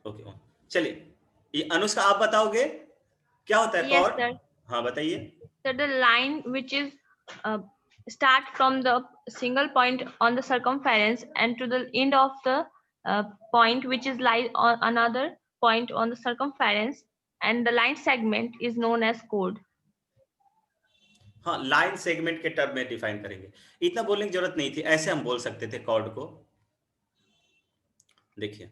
Okay, चलिए ये अनुष्का आप बताओगे क्या होता है Yes, कॉर्ड? sir. हाँ बताइए। So the line which is uh, start from the single point on the circumference and to the end of the point which is lie on another point on the circumference, and the line segment is known as chord. हाँ, line segment के term में define करेंगे। इतना बोलने की जरूरत नहीं थी, ऐसे हम बोल सकते थे कॉर्ड को। देखिए,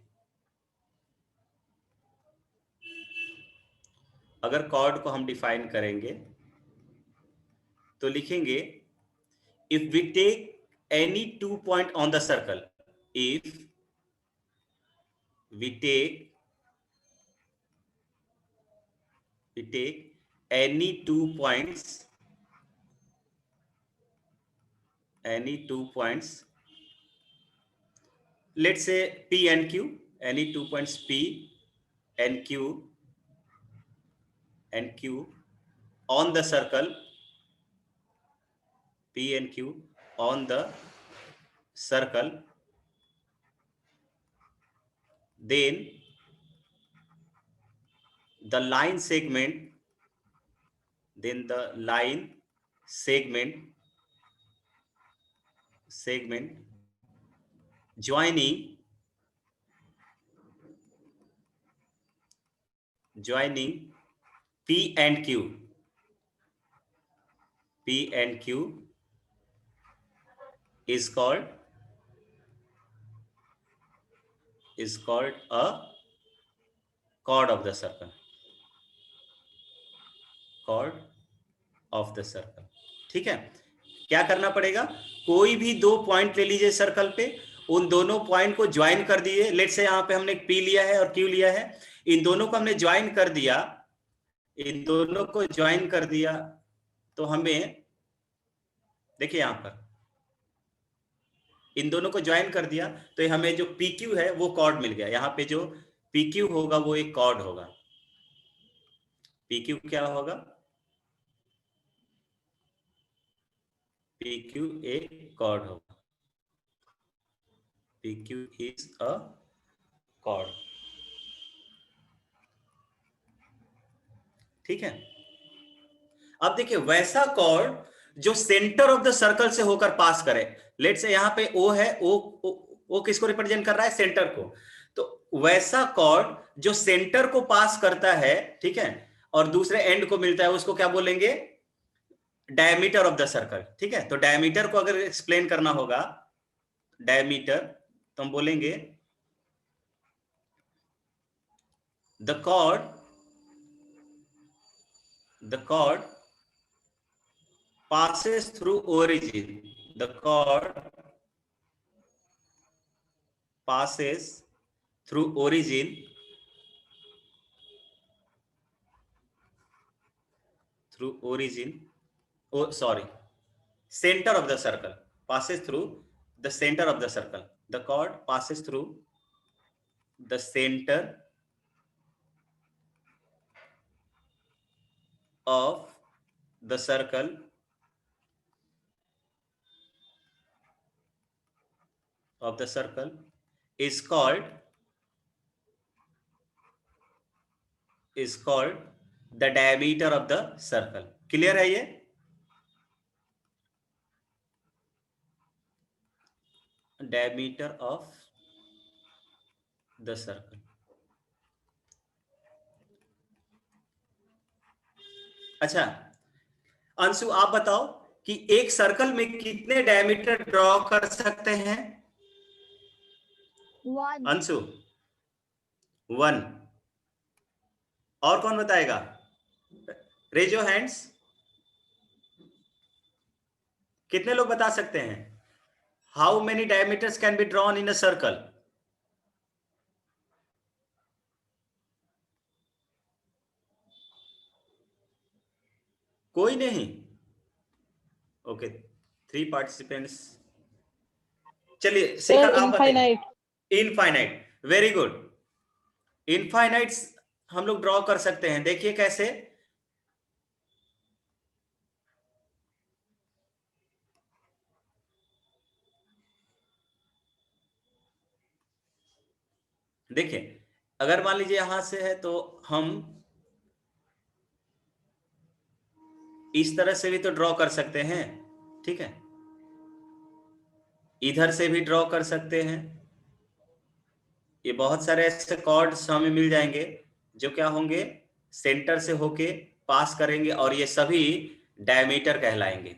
अगर कॉर्ड को हम डिफाइन करेंगे तो लिखेंगे if we take any 2 point on the circle, if we take any 2 points, let's say P and Q, any 2 points P and Q on the circle, P and Q on the circle, then the line segment joining P and Q is called a chord of the circle. ठीक है, क्या करना पड़ेगा? कोई भी 2 point ले लीजिए circle पे, उन दोनों पॉइंट को ज्वाइन कर दिए। लेट्स से यहां पे हमने P लिया है और Q लिया है, इन दोनों को हमने ज्वाइन कर दिया, तो हमें देखिए यहां पर इन दोनों को ज्वाइन कर दिया तो हमें जो PQ है वो कॉर्ड मिल गया। यहां पे जो PQ होगा वो एक कॉर्ड होगा। PQ क्या होगा? PQ एक कॉर्ड होगा। PQ is a chord। ठीक है, अब देखिए वैसा कॉर्ड जो सेंटर ऑफ द सर्कल से होकर पास करे। लेट्स से यहां पे O है, O किसको रिप्रेजेंट कर रहा है? सेंटर को। तो वैसा कॉर्ड जो सेंटर को पास करता है, ठीक है, और दूसरे एंड को मिलता है, उसको क्या बोलेंगे? Diameter of the circle. ठीक है, तो डायमीटर को अगर एक्सप्लेन करना होगा, डायमीटर, तो हम बोलेंगे the chord passes through origin. The chord passes through origin center of the circle, passes through the center of the circle. The chord passes through the center of the circle is called the diameter of the circle. Clear है ये? diameter of the circle। अच्छा अंशु आप बताओ कि एक circle में कितने diameter draw कर सकते हैं? 1। अंशु 1। और कौन बताएगा? Raise your hands. कितने लोग बता सकते हैं? How many diameters can be drawn in a circle? कोई नहीं? Okay, 3 participants. चलिए शिखर आप बताइए। Infinite, very good. इनफाइनाइट्स हम लोग ड्रॉ कर सकते हैं, देखिए कैसे। देखिए अगर मान लीजिए यहां से है तो हम इस तरह से भी तो ड्रॉ कर सकते हैं, ठीक है, इधर से भी ड्रॉ कर सकते हैं। ये बहुत सारे ऐसे कॉर्ड्स हमें मिल जाएंगे जो क्या होंगे, सेंटर से होके पास करेंगे और ये सभी डायमीटर कहलाएंगे।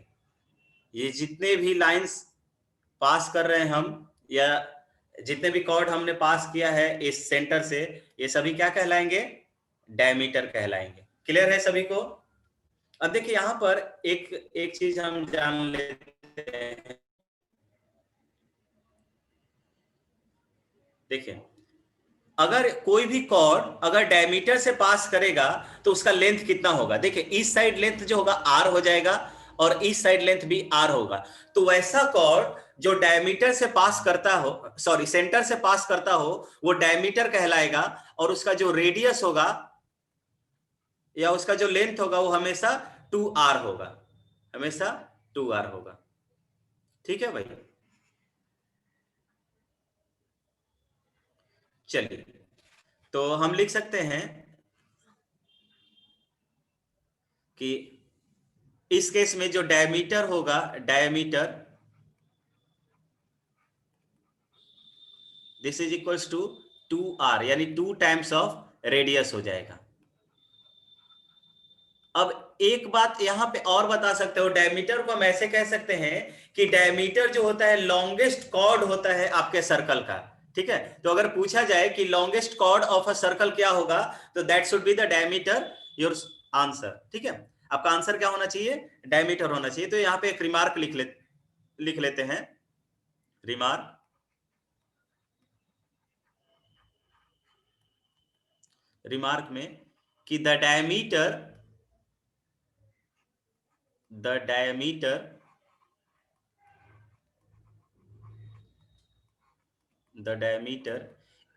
ये जितने भी लाइंस पास कर रहे हैं हम, या जितने भी कॉर्ड हमने पास किया है इस सेंटर से, ये सभी क्या कहलाएंगे, डायमीटर कहलाएंगे। क्लियर है सभी को? अब देखिए यहां पर एक एक चीज हम जान लेते हैं। देखिए अगर कोई भी कॉर्ड अगर डायमीटर से पास करेगा तो उसका लेंथ कितना होगा। देखिए इस साइड लेंथ जो होगा आर हो जाएगा और इस साइड लेंथ भी आर होगा। तो वैसा कॉर्ड जो डायमीटर से पास करता हो, सॉरी सेंटर से पास करता हो, वो डायमीटर कहलाएगा और उसका जो रेडियस होगा या उसका जो लेंथ होगा वो हमेशा 2r होगा, हमेशा 2r होगा। ठीक है भाई, चलिए तो हम लिख सकते हैं कि इस केस में जो डायमीटर होगा, diameter this is equals to 2r, यानी 2 टाइम्स ऑफ रेडियस हो जाएगा। अब एक बात यहां पे और बता सकते हो, डायमीटर को हम ऐसे कह सकते हैं कि डायमीटर जो होता है लॉन्गेस्ट कॉर्ड होता है आपके सर्कल का। ठीक है, तो अगर पूछा जाए कि longest chord of a circle क्या होगा, तो that should be the diameter, your answer. ठीक है, आपका आंसर क्या होना चाहिए, डायमीटर होना चाहिए। तो यहाँ पे एक रिमार्क लिख लेते हैं, रिमार्क, रिमार्क में कि the diameter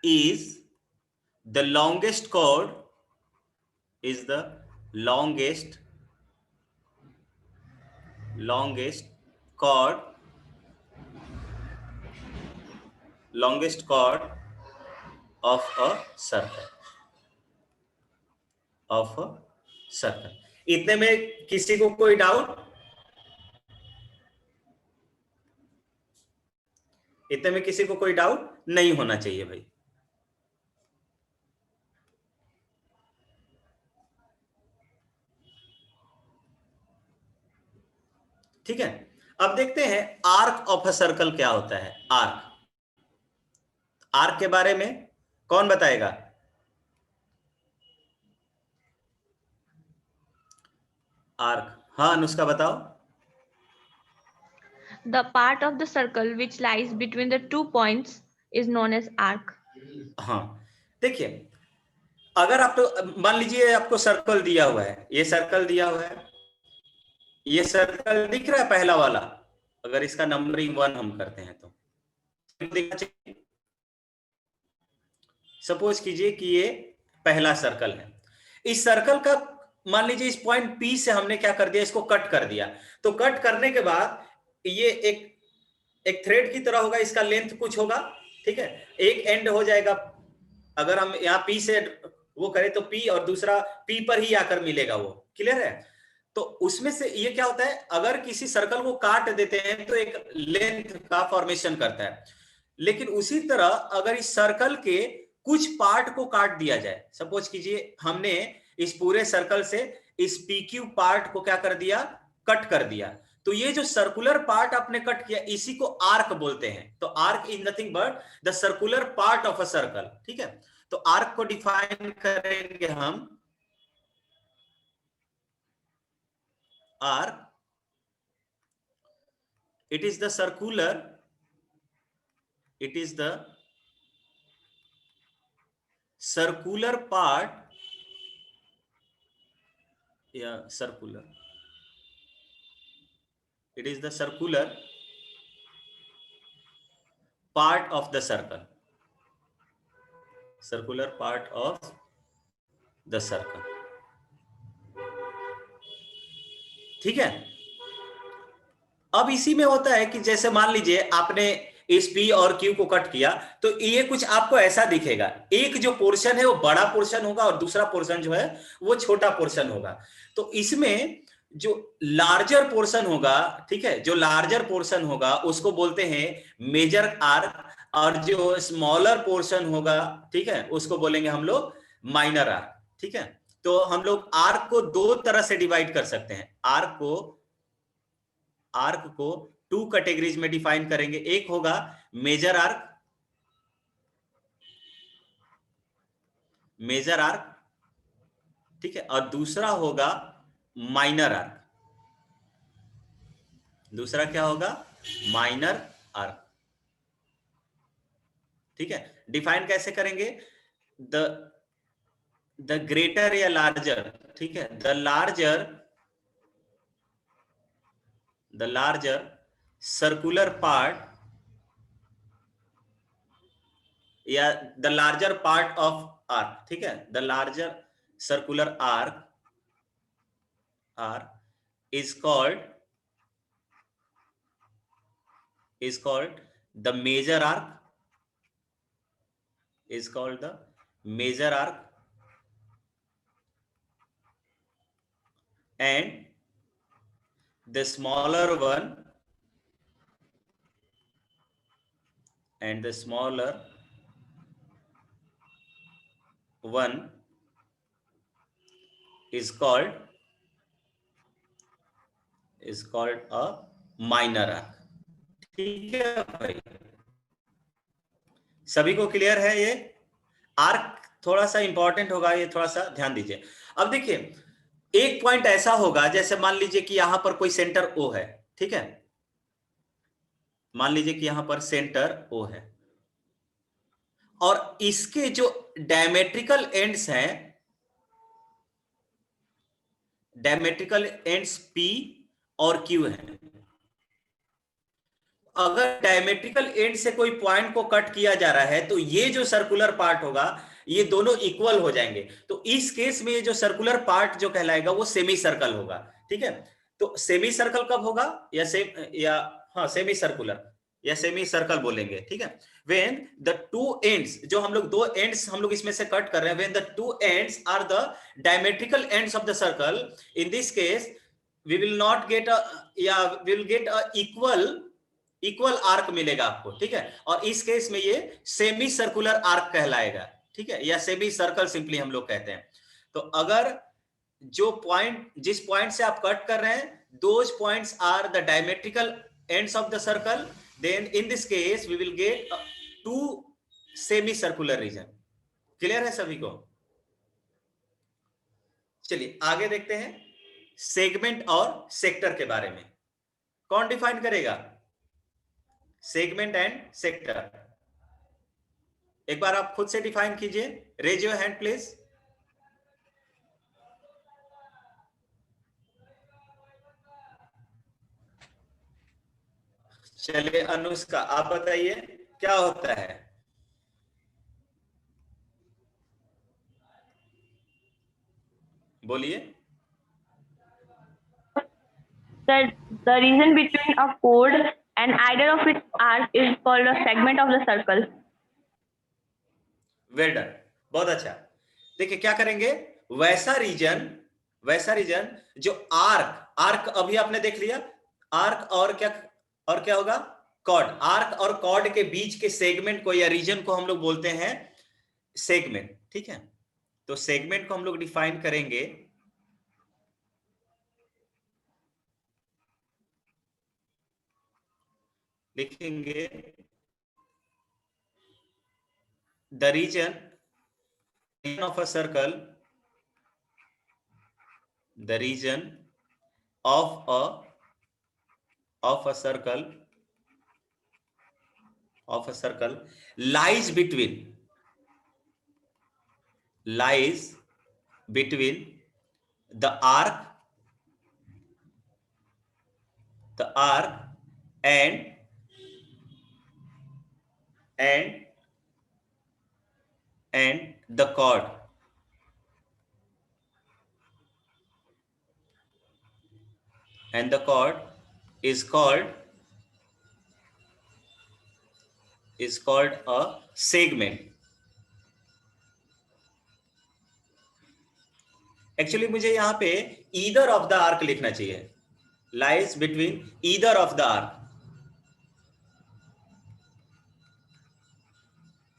is the longest chord, is the longest chord, longest chord of a circle, of a circle। इतने में किसी को कोई डाउट, इतने में किसी को कोई डाउट नहीं होना चाहिए भाई। ठीक है, अब देखते हैं आर्क ऑफ अ सर्कल क्या होता है। आर्क, आर्क के बारे में कौन बताएगा? आर्क, हाँ अनुष्का बताओ। The part of the circle which lies between the 2 points is known as arc. हाँ देखिए, अगर आप तो मान लीजिए आपको सर्कल दिया हुआ है, ये सर्कल दिया हुआ है, ये सर्कल दिख रहा है पहला वाला, अगर इसका नंबरिंग 1 हम करते हैं तो दिखना चाहिए। सपोज कीजिए कि ये पहला सर्कल है, इस सर्कल का मान लीजिए इस पॉइंट P से हमने क्या कर दिया, इसको कट कर दिया। तो कट करने के बाद ये एक थ्रेड की तरह होगा, इसका लेंथ कुछ होगा। ठीक है, एक एंड हो जाएगा, अगर हम यहाँ P से वो करें तो P और दूसरा P पर ही आकर मिलेगा वो। क्लियर है? तो उसमें से ये क्या होता है, अगर किसी सर्कल को काट देते हैं तो एक लेंथ का फॉर्मेशन करता है। लेकिन उसी तरह अगर इस सर्कल के कुछ पार्ट को काट दिया जाए, सपोज कीजिए हमने इस पूरे सर्कल से इस PQ पार्ट को क्या कर दिया, कट कर दिया, तो ये जो सर्कुलर पार्ट आपने कट किया इसी को आर्क बोलते हैं। तो arc is nothing but the circular part of a circle. ठीक है, तो आर्क को डिफाइन करेंगे हम, arc, it is the circular part, yeah, circular, it is the circular part of the circle, circular part of the circle। ठीक है, अब इसी में होता है कि जैसे मान लीजिए आपने इस पी और क्यू को कट किया तो ये कुछ आपको ऐसा दिखेगा। एक जो पोर्शन है वो बड़ा पोर्शन होगा और दूसरा पोर्शन जो है वो छोटा पोर्शन होगा। तो इसमें जो लार्जर पोर्शन होगा, ठीक है, जो लार्जर पोर्शन होगा उसको बोलते हैं मेजर आर्क, और जो स्मॉलर पोर्शन होगा, ठीक है, उसको बोलेंगे हम लोग माइनर आर्क। ठीक है, तो हम लोग आर्क को दो तरह से डिवाइड कर सकते हैं। आर्क को टू कैटेगरीज में डिफाइन करेंगे। एक होगा मेजर आर्क, ठीक है, और दूसरा होगा माइनर आर्क। दूसरा क्या होगा? Minor arc. ठीक है, डिफाइन कैसे करेंगे? द ग्रेटर या लार्जर, ठीक है, द लार्जर सर्कुलर पार्ट या the larger part of arc, ठीक है, the larger circular arc is called the major arc, and the smaller one is called a minor arc। ठीक है भाई, सभी को क्लियर है? ये आर्क थोड़ा सा इंपॉर्टेंट होगा, ये थोड़ा सा ध्यान दीजिए। अब देखिए, एक पॉइंट ऐसा होगा, जैसे मान लीजिए कि यहां पर कोई सेंटर ओ है, ठीक है, मान लीजिए कि यहां पर सेंटर ओ है और इसके जो डायमेट्रिकल एंड्स हैं, डायमेट्रिकल एंड्स पी और क्यू हैं। अगर डायमेट्रिकल एंड से कोई पॉइंट को कट किया जा रहा है तो ये जो सर्कुलर पार्ट होगा ये दोनों इक्वल हो जाएंगे। तो इस केस में ये जो सर्कुलर पार्ट जो कहलाएगा वो सेमी सर्कल होगा। ठीक है, तो सेमी सर्कल कब होगा? सेमी सर्कुलर या सेमी सर्कल बोलेंगे। ठीक है, when the two ends, जो हम लोग दो एंड्स हम लोग इसमें से कट कर रहे हैं, when the two ends are the diametrical ends of the circle, in this case we will not get a we will get a equal arc मिलेगा आपको। ठीक है, और इस केस में ये सेमी सर्कुलर आर्क कहलाएगा। ठीक है, या सेमी सर्कल सिंपली हम लोग कहते हैं। तो अगर जो पॉइंट, जिस पॉइंट से आप कट कर रहे हैं, those points are the diametrical ends of the circle, then in this case we will get two semicircular region. Clear है सभी को? चलिए आगे देखते हैं सेगमेंट और सेक्टर के बारे में। कौन डिफाइन करेगा सेगमेंट एंड सेक्टर? एक बार आप खुद से डिफाइन कीजिए, रेज योर हैंड प्लीज। चलिए अनुष्का आप बताइए क्या होता है? बोलिए। The region between a chord and either of its arc is called a segment of the circle. Well done, बहुत अच्छा। देखिए क्या करेंगे, वैसा रीजन जो आर्क अभी आपने देख लिया, आर्क और क्या होगा? कॉर्ड। आर्क और कॉर्ड के बीच के सेगमेंट को या रीजन को हम लोग बोलते हैं सेगमेंट। ठीक है, तो सेगमेंट को हम लोग डिफाइन करेंगे, लिखेंगे the region of a circle, the region of a circle lies between the arc and the chord. And the chord is called is called a segment. Actually मुझे यहां पे ईदर ऑफ द आर्क लिखना चाहिए, lies between either of the arc,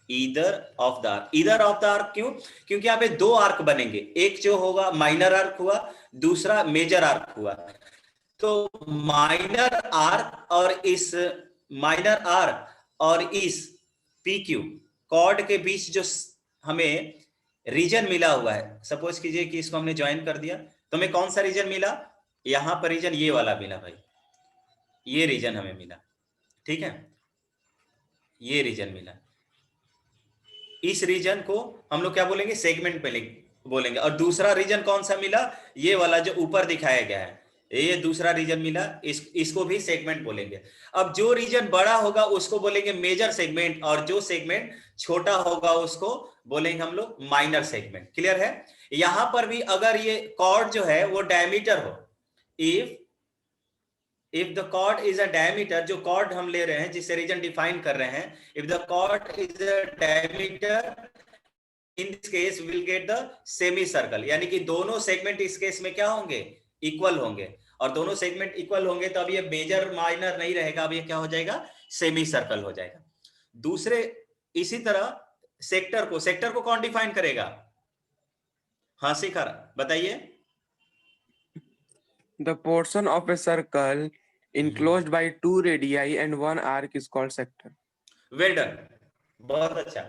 either of the arc. Either of the arc क्यों? क्योंकि यहाँ पे दो आर्क बनेंगे, एक जो होगा माइनर आर्क हुआ, दूसरा मेजर आर्क हुआ। तो माइनर आर्क और इस माइनर आर्क और इस पी क्यू कॉर्ड के बीच जो हमें रीजन मिला हुआ है, सपोज कीजिए कि इसको हमने ज्वाइन कर दिया, तो हमें कौन सा रीजन मिला? यहां पर रीजन ये वाला मिला भाई, ये रीजन हमें मिला, ठीक है, ये रीजन मिला। इस रीजन को हम लोग क्या बोलेंगे? सेगमेंट पे बोलेंगे। और दूसरा रीजन कौन सा मिला? ये वाला जो ऊपर दिखाया गया है, ये दूसरा रीजन मिला, इसको भी सेगमेंट बोलेंगे। अब जो रीजन बड़ा होगा उसको बोलेंगे मेजर सेगमेंट, और जो सेगमेंट छोटा होगा उसको बोलेंगे हम लोग माइनर सेगमेंट। क्लियर है? यहां पर भी अगर ये कॉर्ड जो है वो डायमीटर हो, if the chord is a diameter, जो कॉर्ड हम ले रहे हैं जिससे रीजन डिफाइन कर रहे हैं, if the chord is a diameter, in this case will get the semicircle, यानी कि दोनों सेगमेंट इस केस में क्या होंगे? इक्वल होंगे। और दोनों सेगमेंट इक्वल होंगे तो अब ये मेजर माइनर नहीं रहेगा, अब ये क्या हो जाएगा? सेमी सर्कल हो जाएगा। दूसरे इसी तरह सेक्टर को कौन डिफाइन करेगा? हाँ शिखर बताइए। The portion of a circle enclosed by two radii and one arc is called sector. Well done, बहुत अच्छा।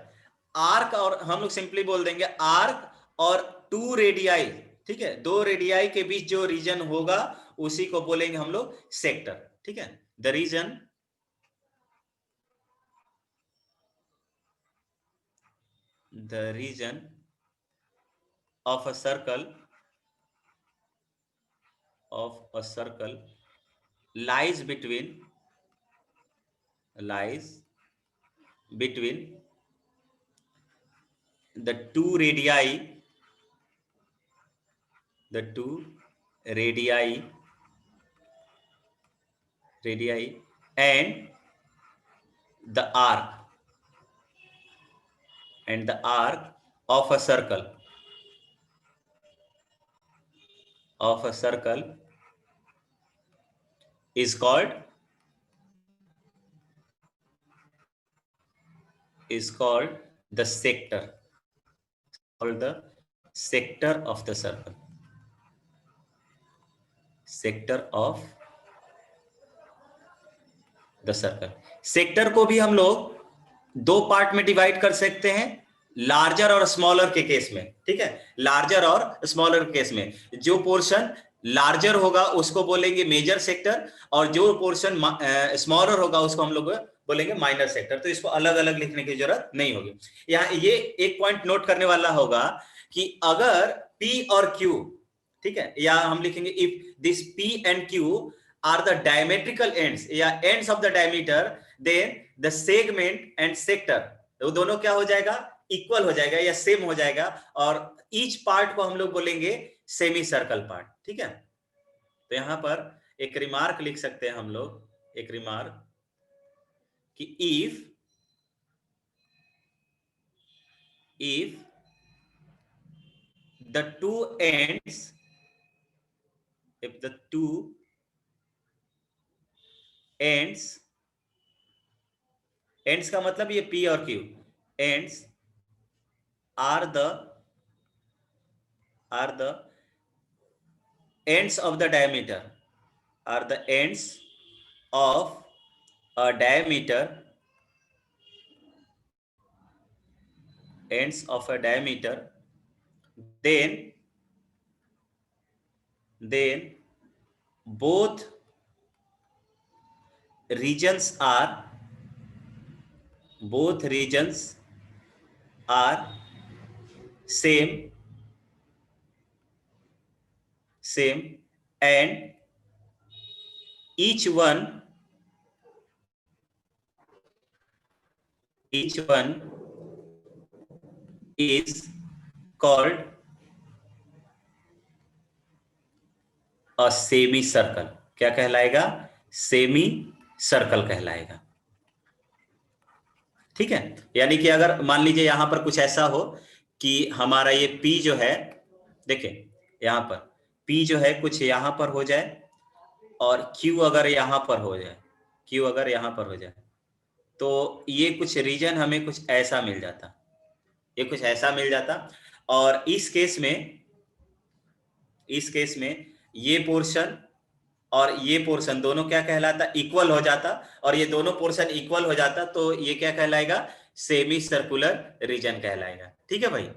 आर्क, और हम लोग सिंपली बोल देंगे आर्क और टू रेडियाई, ठीक है, दो रेडियाई के बीच जो रीजन होगा उसी को बोलेंगे हम लोग सेक्टर, ठीक है। The region of a circle lies between the two radii and the arc of a circle is called the sector, called the sector of the circle, sector of the circle। Sector को भी हम लोग दो part में divide कर सकते हैं, larger और स्मॉलर के केस में, ठीक है। लार्जर और स्मॉलर केस में जो पोर्शन लार्जर होगा उसको बोलेंगे मेजर सेक्टर, और जो पोर्शन स्मॉलर होगा उसको हम लोग बोलेंगे माइनर सेक्टर। तो इसको अलग अलग लिखने की जरूरत नहीं होगी। यहाँ ये एक पॉइंट नोट करने वाला होगा कि अगर P और Q, ठीक है, या हम लिखेंगे if this P and Q are the diametrical ends या ends of the diameter, then the segment and sector वो दोनों क्या हो जाएगा? इक्वल हो जाएगा या सेम हो जाएगा, और ईच पार्ट को हम लोग बोलेंगे सेमी सर्कल पार्ट, ठीक है। तो यहां पर एक रिमार्क लिख सकते हैं हम लोग, एक रिमार्क कि if the two ends, if the two ends का मतलब ये P और Q, ends are the ends of the diameter, are the ends of a diameter, ends of a diameter, then both regions are same and each one is called a semi circle. क्या कहलाएगा? Semi circle कहलाएगा। ठीक है, यानी कि अगर मान लीजिए यहां पर कुछ ऐसा हो कि हमारा ये P जो है, देखिए यहां पर P जो है कुछ यहां पर हो जाए और Q अगर यहां पर हो जाए, Q अगर यहां पर हो जाए, तो ये कुछ रीजन हमें कुछ ऐसा मिल जाता, ये कुछ ऐसा मिल जाता। और इस केस में ये पोर्शन और ये पोर्शन दोनों क्या कहलाता, इक्वल हो जाता, और ये दोनों पोर्शन इक्वल हो जाता, तो ये क्या कहलाएगा, सेमी सर्कुलर रीजन कहलाएगा। ठीक है भाई,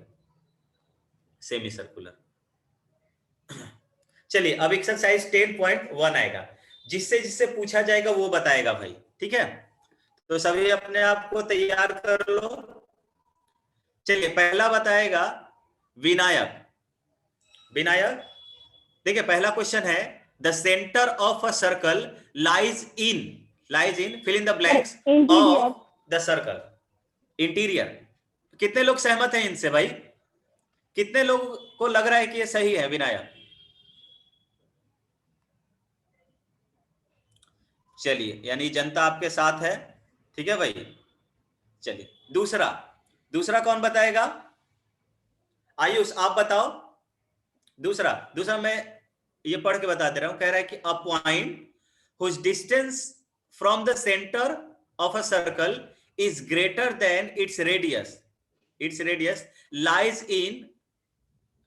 सेमी सर्कुलर। चलिए अब एक्सरसाइज 10.1 आएगा, जिससे जिससे पूछा जाएगा वो बताएगा भाई। ठीक है, तो सभी अपने आप को तैयार कर लो। चलिए पहला बताएगा विनायक। विनायक देखिए पहला क्वेश्चन है, the centre of a circle lies in fill in the blanks of the circle. Interior. कितने लोग सहमत हैं इनसे भाई? कितने लोग को लग रहा है कि ये सही है विनायक? चलिए, यानी जनता आपके साथ है। ठीक है भाई, चलिए दूसरा, दूसरा कौन बताएगा? आयुष आप बताओ। दूसरा मैं ये पढ़ के बता दे रहा हूं, कह रहा है कि a point whose distance from the center of a circle is greater than its radius lies in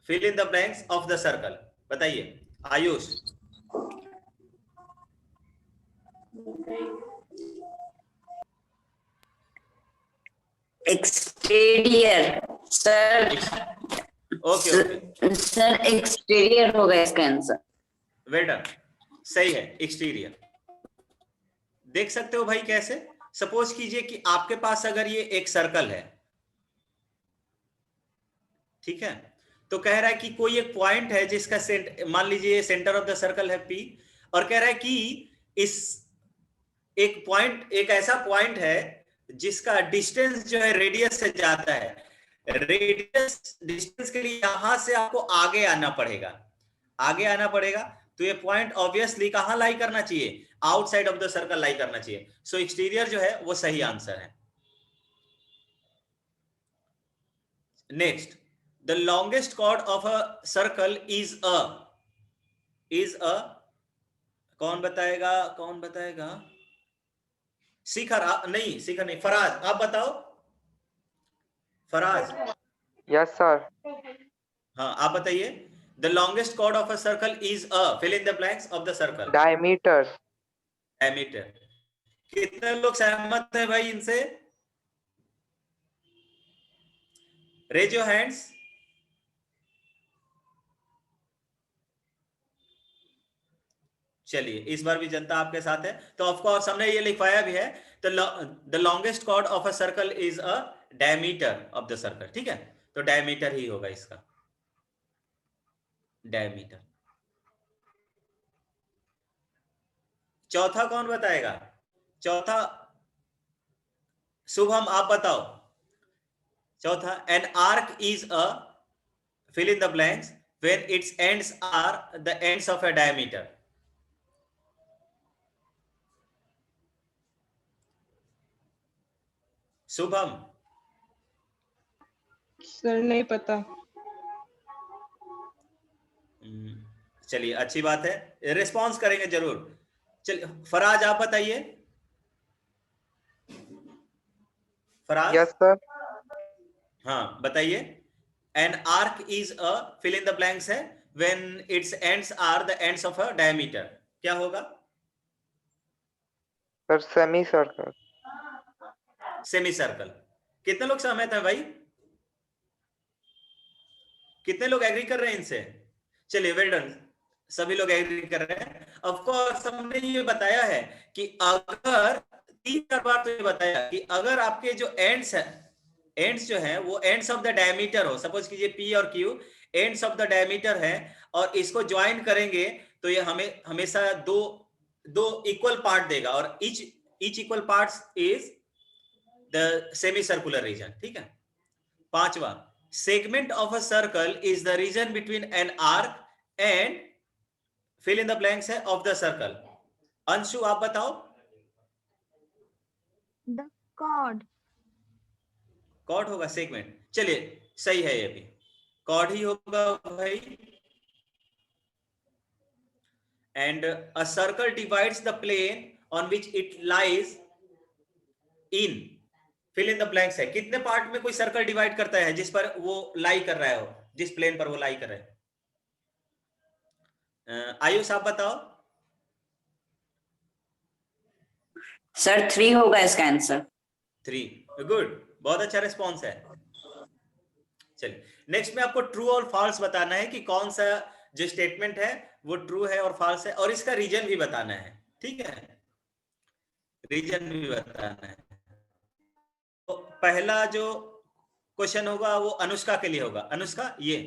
fill in the blanks of the circle। बताइए Ayush. Exterior sir. Okay okay, sir exterior होगा इसका आंसर। वेल डन, सही है, exterior. देख सकते हो भाई कैसे? सपोज कीजिए कि आपके पास अगर ये एक सर्कल है, ठीक है, तो कह रहा है कि कोई एक पॉइंट है जिसका मान लीजिए सेंटर ऑफ द सर्कल है P, और कह रहा है कि इस एक ऐसा पॉइंट है जिसका डिस्टेंस जो है रेडियस से ज्यादा है। रेडियस डिस्टेंस के लिए यहां से आपको आगे आना पड़ेगा, तो ये पॉइंट ऑब्वियसली कहां लाई करना चाहिए, आउटसाइड ऑफ द सर्कल लाई करना चाहिए। सो एक्सटीरियर जो है वो सही आंसर है। Next, the longest chord of a circle is a कौन बताएगा? शिखर नहीं, फराज आप बताओ। Faraz, yes sir. हाँ आप बताइए। The longest chord of a circle is a fill in the blanks of the circle. Diameter. Diameter. कितने लोग सहमत हैं भाई इनसे? Raise your hands. चलिए इस बार भी जनता आपके साथ है, तो ऑफ कोर्स हमने ये लिखवाया भी है, the longest chord of a circle is a diameter of the circle. ठीक है, तो डायमीटर ही होगा इसका, डायमीटर। चौथा कौन बताएगा? चौथा शुभम आप बताओ। चौथा, N arc is a fill in the blanks when its ends are the ends of a diameter। Shubham. Sir नहीं पता। चलिए अच्छी बात है, रिस्पॉन्स करेंगे जरूर। चलिए फराज आप बताइए। फराज। Yes sir. हाँ बताइए। An arc is a fill in the blanks है when its ends are the ends of a diameter, क्या होगा? Sir semi circle. Semi circle. कितने लोग सहमत हैं भाई? कितने लोग एग्री कर रहे हैं इनसे? चलिए वेल डन, सभी लोग एग्री कर रहे हैं। ऑफ कोर्स हमने ये बताया है कि अगर 3-4 बार तो ये बताया कि अगर आपके जो एंड्स है, एंड्स जो है वो एंड्स ऑफ द डायमीटर हो, सपोज कीजिए P और Q ends of the diameter है, और इसको ज्वाइन करेंगे तो ये हमें हमेशा दो इक्वल पार्ट देगा, और each equal parts is the semi circular region. ठीक है। पांचवा, segment of a circle is the region between an arc and fill in the blanks है of the circle। अंशु आप बताओ। The chord कॉर्ड होगा segment, चलिए सही है ये भी, कॉर्ड ही होगा भाई। And a circle divides the plane on which it lies in, fill in the blanks है, कितने पार्ट में कोई सर्कल डिवाइड करता है जिस पर वो लाई कर रहा है, हो जिस प्लेन पर वो लाई कर रहा है? आयुष आप बताओ। सर 3 होगा इसका आंसर। 3, गुड, बहुत अच्छा रिस्पॉन्स है। चलिए नेक्स्ट में आपको ट्रू और फॉल्स बताना है कि कौन सा जो स्टेटमेंट है वो ट्रू है और फॉल्स है, और इसका रीजन भी बताना है, ठीक है, रीजन भी बताना है। तो पहला जो क्वेश्चन होगा वो अनुष्का के लिए होगा। अनुष्का, ये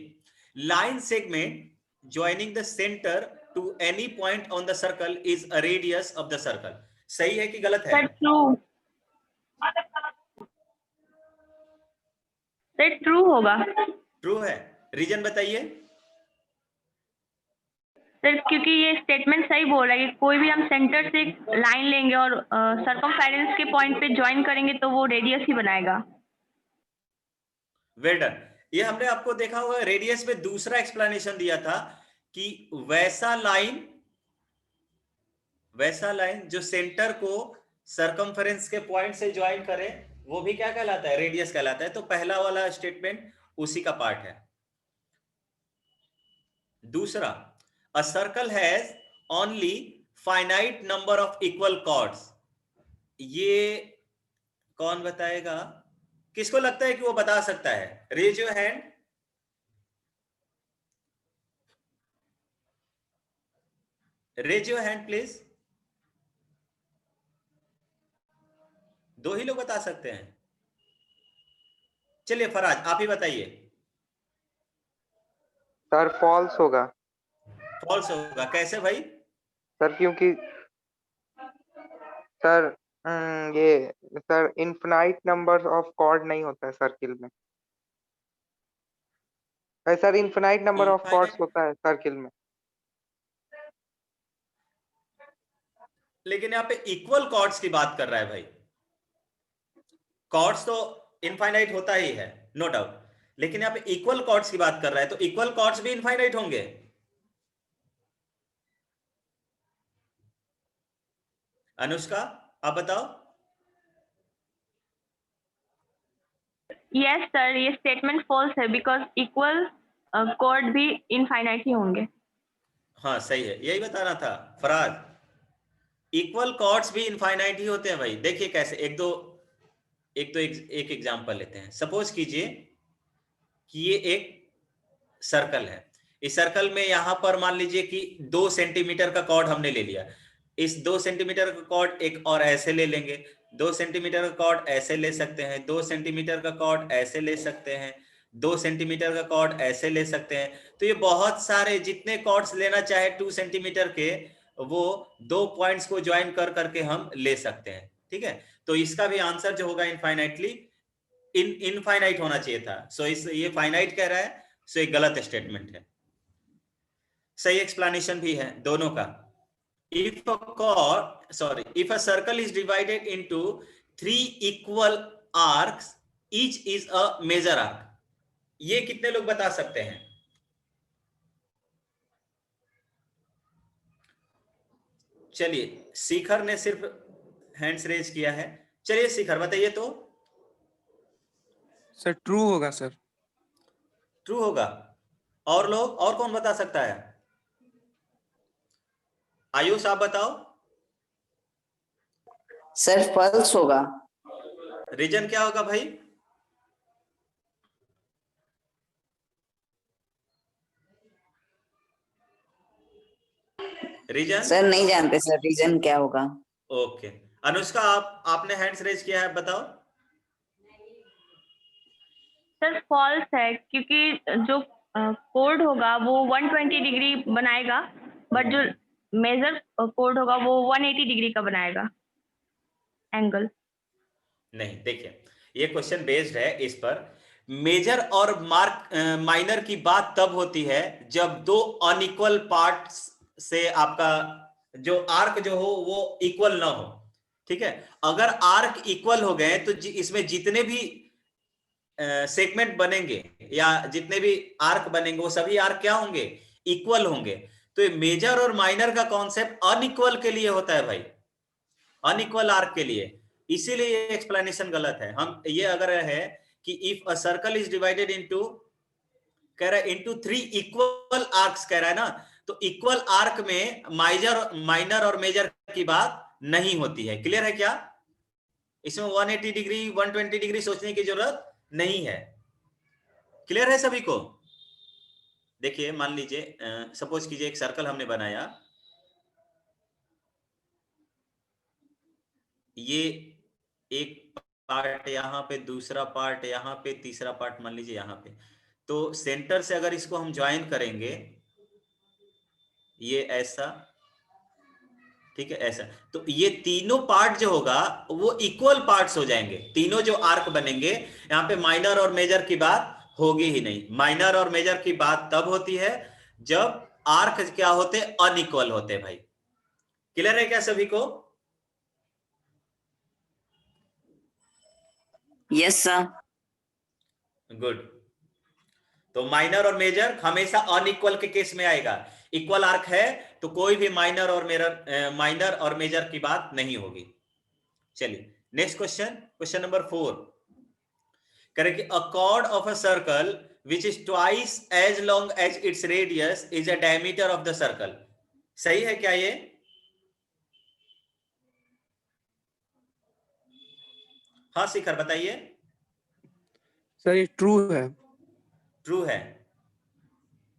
line segment joining the centre to any point on the circle is a radius of the circle, सही है कि गलत है? सर ट्रू, सर ट्रू होगा। ट्रू है, रीजन बताइए। सर क्योंकि ये स्टेटमेंट सही बोल रहा है कि कोई भी हम सेंटर से लाइन लेंगे और सर्कमफेरेंस के पॉइंट पे ज्वाइन करेंगे तो वो रेडियस ही बनाएगा। Well done. ये हमने आपको देखा हुआ रेडियस में दूसरा एक्सप्लेनेशन दिया था कि वैसा लाइन जो सेंटर को सर्कमफेरेंस के पॉइंट से ज्वाइन करे वो भी क्या कहलाता है? रेडियस कहलाता है। तो पहला वाला स्टेटमेंट उसी का पार्ट है। दूसरा, a circle has only finite number of equal chords, ये कौन बताएगा? किसको लगता है कि वो बता सकता है? Raise your hand. Raise your hand please. 2 ही लोग बता सकते हैं। चलिए फराज आप ही बताइए। सर फॉल्स होगा। फॉल्स होगा, कैसे भाई? सर क्योंकि सर ये sir infinite number of chord नहीं होता है सर्किल में। Sir infinite number of chords होता है सर्किल में। लेकिन यहाँ पे इक्वल कॉर्ड्स की बात कर रहा है भाई। कॉर्ड्स तो इनफाइनाइट होता ही है, नो डाउट, लेकिन यहाँ पे इक्वल कॉर्ड्स की बात कर रहा है, तो इक्वल कॉर्ड्स भी इनफाइनाइट होंगे। अनुष्का आप बताओ। यस सर, ये स्टेटमेंट फॉल्स है बिकॉज इक्वल कॉर्ड भी इनफाइनाइट ही होंगे। हाँ सही है, यही बताना था फराज, इक्वल कॉर्ड्स भी इनफाइनाइट ही होते हैं भाई। देखिए कैसे, एक एग्जांपल लेते हैं। सपोज कीजिए कि ये एक सर्कल है। इस सर्कल में यहां पर मान लीजिए कि 2 सेंटीमीटर का कॉर्ड हमने ले लिया। इस 2 सेंटीमीटर का कॉर्ड एक और ऐसे ले लेंगे, 2 सेंटीमीटर का कॉर्ड ऐसे ले सकते हैं, 2 सेंटीमीटर का कॉर्ड ऐसे ले सकते हैं, 2 सेंटीमीटर का कॉर्ड ऐसे ले सकते हैं। तो ये बहुत सारे जितने कॉर्ड्स लेना चाहे 2 सेंटीमीटर के, वो 2 पॉइंट्स को ज्वाइन कर करके हम ले सकते हैं, ठीक है। तो इसका भी आंसर जो होगा इनफाइनाइटली इनफाइनाइट होना चाहिए था। सो ये फाइनाइट कह रहा है, सो एक गलत स्टेटमेंट है। सही एक्सप्लेनेशन भी है दोनों का। if a circle is divided into 3 equal arcs, each is a major arc, ये कितने लोग बता सकते हैं? चलिए, शिखर ने सिर्फ हैंड्स रेज किया है। चलिए शिखर बताइए तो। सर ट्रू होगा सर। ट्रू होगा। और लोग, और कौन बता सकता है? आयुष आप बताओ। सर फॉल्स होगा। रीजन क्या होगा भाई? रीजन सर नहीं जानते सर रीजन क्या होगा। ओके, अनुष्का आपने हैंड्स रेज किया है, बताओ। सर फॉल्स है क्योंकि जो कोड होगा वो 120 डिग्री बनाएगा, बट जो मेजर कोड होगा वो 180 डिग्री का बनाएगा एंगल। नहीं, देखिए ये क्वेश्चन बेस्ड है इस पर। मेजर और माइनर की बात तब होती है जब 2 अनइक्वल पार्ट्स से आपका जो आर्क जो हो वो इक्वल ना हो, ठीक है। अगर आर्क इक्वल हो गए तो इसमें जितने भी सेगमेंट बनेंगे या जितने भी आर्क बनेंगे वो सभी आर्क क्या होंगे, इक्वल होंगे। तो ये मेजर और माइनर का कॉन्सेप्ट अनइक्वल के लिए होता है भाई, अनइक्वल आर्क के लिए, इसीलिए ये एक्सप्लेनेशन गलत है। हम ये अगर है कि if a circle is divided into, कह रहा है इनटू 3 इक्वल आर्क्स, कह रहा है ना, तो इक्वल आर्क में माइनर और मेजर की बात नहीं होती है। क्लियर है क्या? इसमें 180 डिग्री 120 डिग्री सोचने की जरूरत नहीं है। क्लियर है सभी को? देखिए मान लीजिए सपोज कीजिए एक सर्कल हमने बनाया, ये एक पार्ट यहाँ पे, दूसरा पार्ट यहाँ पे, तीसरा पार्ट मान लीजिए यहाँ पे। तो सेंटर से अगर इसको हम ज्वाइन करेंगे, ये ऐसा, ठीक है, ऐसा, तो ये तीनों पार्ट जो होगा वो इक्वल पार्ट्स हो जाएंगे। तीनों जो आर्क बनेंगे, यहाँ पे माइनर और मेजर की बात होगी ही नहीं। माइनर और मेजर की बात तब होती है जब आर्क क्या होते, अनइक्वल होते भाई। क्लियर है क्या सभी को? Yes, sir. गुड। तो माइनर और मेजर हमेशा अनइक्वल के केस में आएगा। इक्वल आर्क है तो कोई भी माइनर और मेजर की बात नहीं होगी। चलिए नेक्स्ट क्वेश्चन, क्वेश्चन नंबर 4 करें कि अ chord of a circle which is twice as long as its radius is a diameter of the circle। सही है क्या ये? हाँ शिखर बताइए। सर ये ट्रू है। ट्रू है,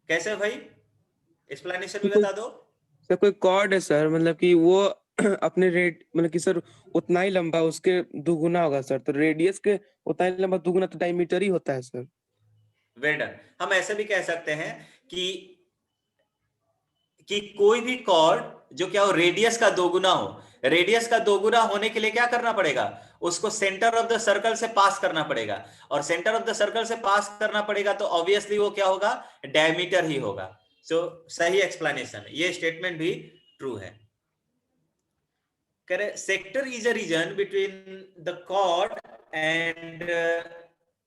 कैसे भाई? एक्सप्लेनेशन भी कोई बता दो। सर कोई कॉर्ड है सर, मतलब कि वो अपने रेट, मतलब कि सर उतना ही लंबा उसके दुगुना होगा सर, तो रेडियस के उतना ही लंबा दुगुना तो डायमीटर ही होता है सर। Well done. हम ऐसे भी कह सकते हैं कि कोई भी कॉर्ड जो क्या हो, रेडियस का दोगुना हो। रेडियस का दोगुना होने के लिए क्या करना पड़ेगा, उसको सेंटर ऑफ द सर्कल से पास करना पड़ेगा, और सेंटर ऑफ द सर्कल से पास करना पड़ेगा तो ऑब्वियसली वो क्या होगा, डायमीटर ही होगा। सो सही एक्सप्लेनेशन, ये स्टेटमेंट भी ट्रू है। कह रहे sector is a region between the chord and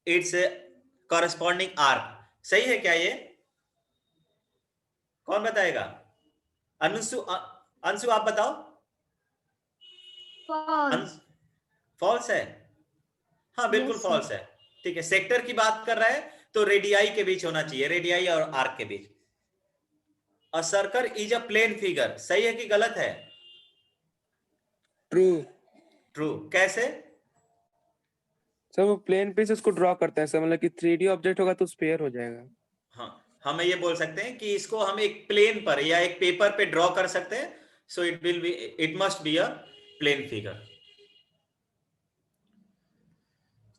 its corresponding arc. सही है क्या ये? कौन बताएगा? अंशु, अंशु आप बताओ। False. फॉल्स है? हाँ बिल्कुल Yes, sir. फॉल्स है। ठीक है, सेक्टर की बात कर रहा है तो रेडियाई के बीच होना चाहिए, रेडियाई और आर्क के बीच। A circle is a plane figure, सही है कि गलत है? ट्रू। ट्रू, कैसे? सर वो प्लेन पे से उसको ड्रॉ करते हैं सर, मतलब कि 3D ऑब्जेक्ट होगा तो स्फीयर हो जाएगा। हाँ, हम ये बोल सकते हैं कि इसको हम एक प्लेन पर या एक पेपर पे ड्रॉ कर सकते हैं, so it must be a plane figure.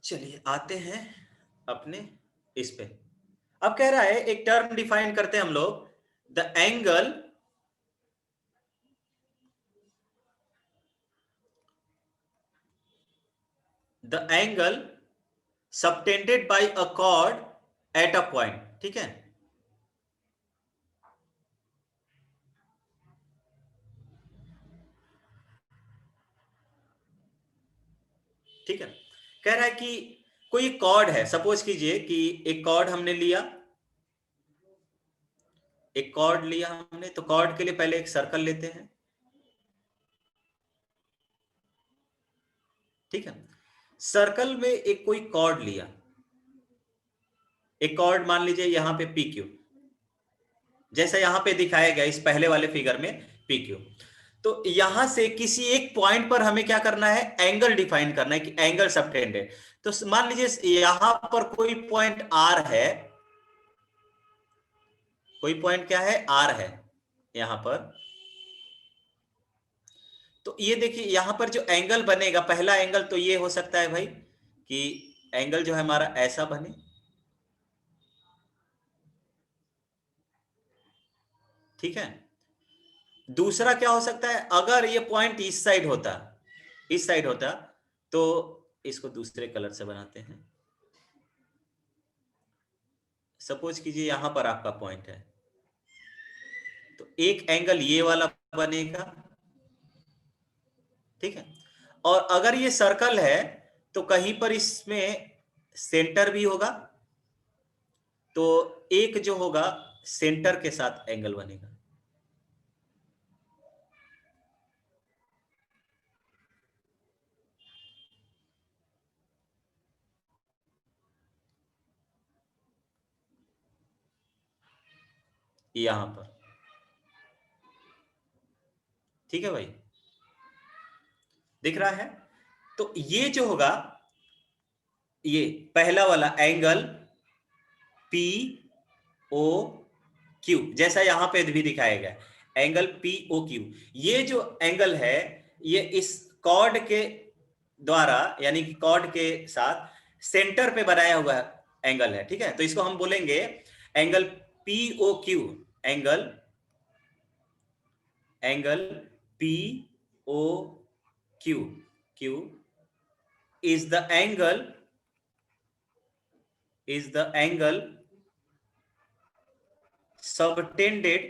चलिए आते हैं अपने इस पे। अब कह रहा है एक टर्म डिफाइन करते हैं हम लोग, the angle subtended bye a cord at a point. ठीक है, ठीक है, कह रहा है कि कोई कॉर्ड है, सपोज कीजिए कि एक कॉर्ड हमने लिया, एक कॉर्ड लिया हमने, तो कॉर्ड के लिए पहले एक सर्कल लेते हैं। ठीक है, सर्कल में एक कोई कॉर्ड लिया, एक कॉर्ड मान लीजिए यहां पे पी क्यू, जैसा यहां पे दिखाया गया इस पहले वाले फिगर में पी क्यू। तो यहां से किसी एक पॉइंट पर हमें क्या करना है, एंगल डिफाइन करना है कि एंगल सबटेंडेड। तो मान लीजिए यहां पर कोई पॉइंट आर है, कोई पॉइंट क्या है, आर है यहां पर। तो ये देखिए यहां पर जो एंगल बनेगा, पहला एंगल तो ये हो सकता है भाई कि एंगल जो है हमारा ऐसा बने। ठीक है, दूसरा क्या हो सकता है, अगर ये पॉइंट इस साइड होता, इस साइड होता, तो इसको दूसरे कलर से बनाते हैं। सपोज कीजिए यहां पर आपका पॉइंट है, तो एक एंगल ये वाला बनेगा। ठीक है, और अगर ये सर्कल है तो कहीं पर इसमें सेंटर भी होगा, तो एक जो होगा सेंटर के साथ एंगल बनेगा। यहां पर, ठीक है भाई, दिख रहा है? तो ये जो होगा, ये पहला वाला एंगल पी ओ क्यू, जैसा यहां पे भी दिखाया गया एंगल पी ओ क्यू, ये जो एंगल है ये इस कॉर्ड के द्वारा, यानी कि कॉर्ड के साथ सेंटर पे बनाया हुआ एंगल है, ठीक है? तो इसको हम बोलेंगे angle P O Q, angle P O Q, Q is the angle subtended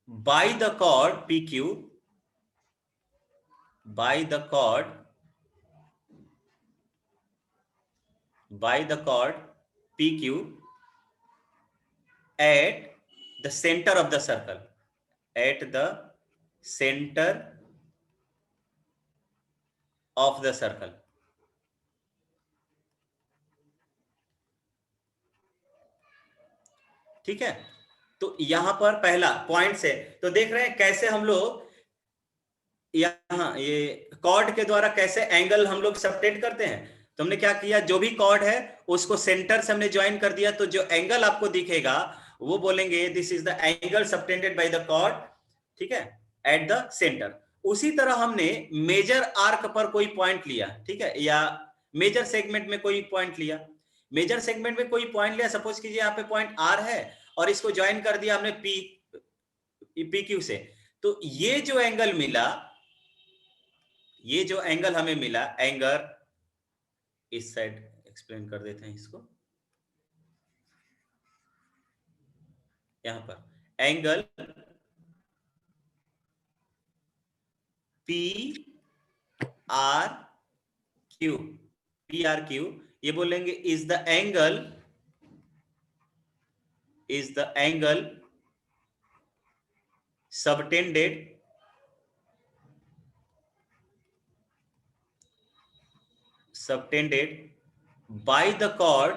by the chord PQ, by the chord PQ at the center of the circle, at the center of the circle। ठीक है? तो यहां पर पहला point से तो देख रहे हैं कैसे हम लोग यहां ये कॉर्ड के द्वारा कैसे एंगल हम लोग सबटेंड करते हैं। तो हमने क्या किया, जो भी कॉर्ड है उसको सेंटर से हमने ज्वाइन कर दिया, तो जो एंगल आपको दिखेगा वो बोलेंगे this is the angle subtended by the chord, ठीक है, एट द सेंटर। उसी तरह हमने मेजर आर्क पर कोई पॉइंट लिया, ठीक है, या मेजर सेगमेंट में कोई पॉइंट लिया, मेजर सेगमेंट में कोई पॉइंट लिया, सपोज कीजिए यहाँ पे पॉइंट आर है और इसको ज्वाइन कर दिया हमने पी क्यू से, तो ये जो एंगल मिला, ये जो एंगल हमें मिला, एंगल इस साइड एक्सप्लेन कर देते हैं इसको, यहां पर एंगल पी आर क्यू, ये बोलेंगे is the angle subtended by the chord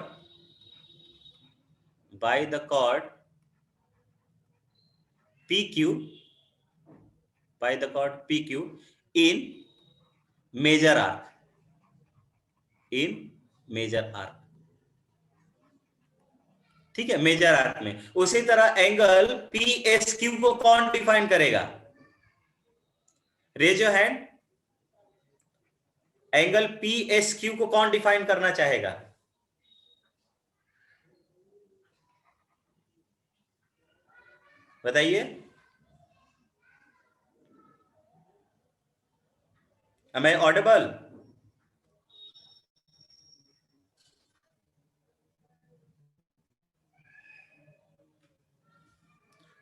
PQ, in major arc, ठीक है, मेजर आर्क में। उसी तरह एंगल PSQ को कौन डिफाइन करेगा? Raise your hand. Angle PSQ को कौन डिफाइन करना चाहेगा? बताइए। Am I audible?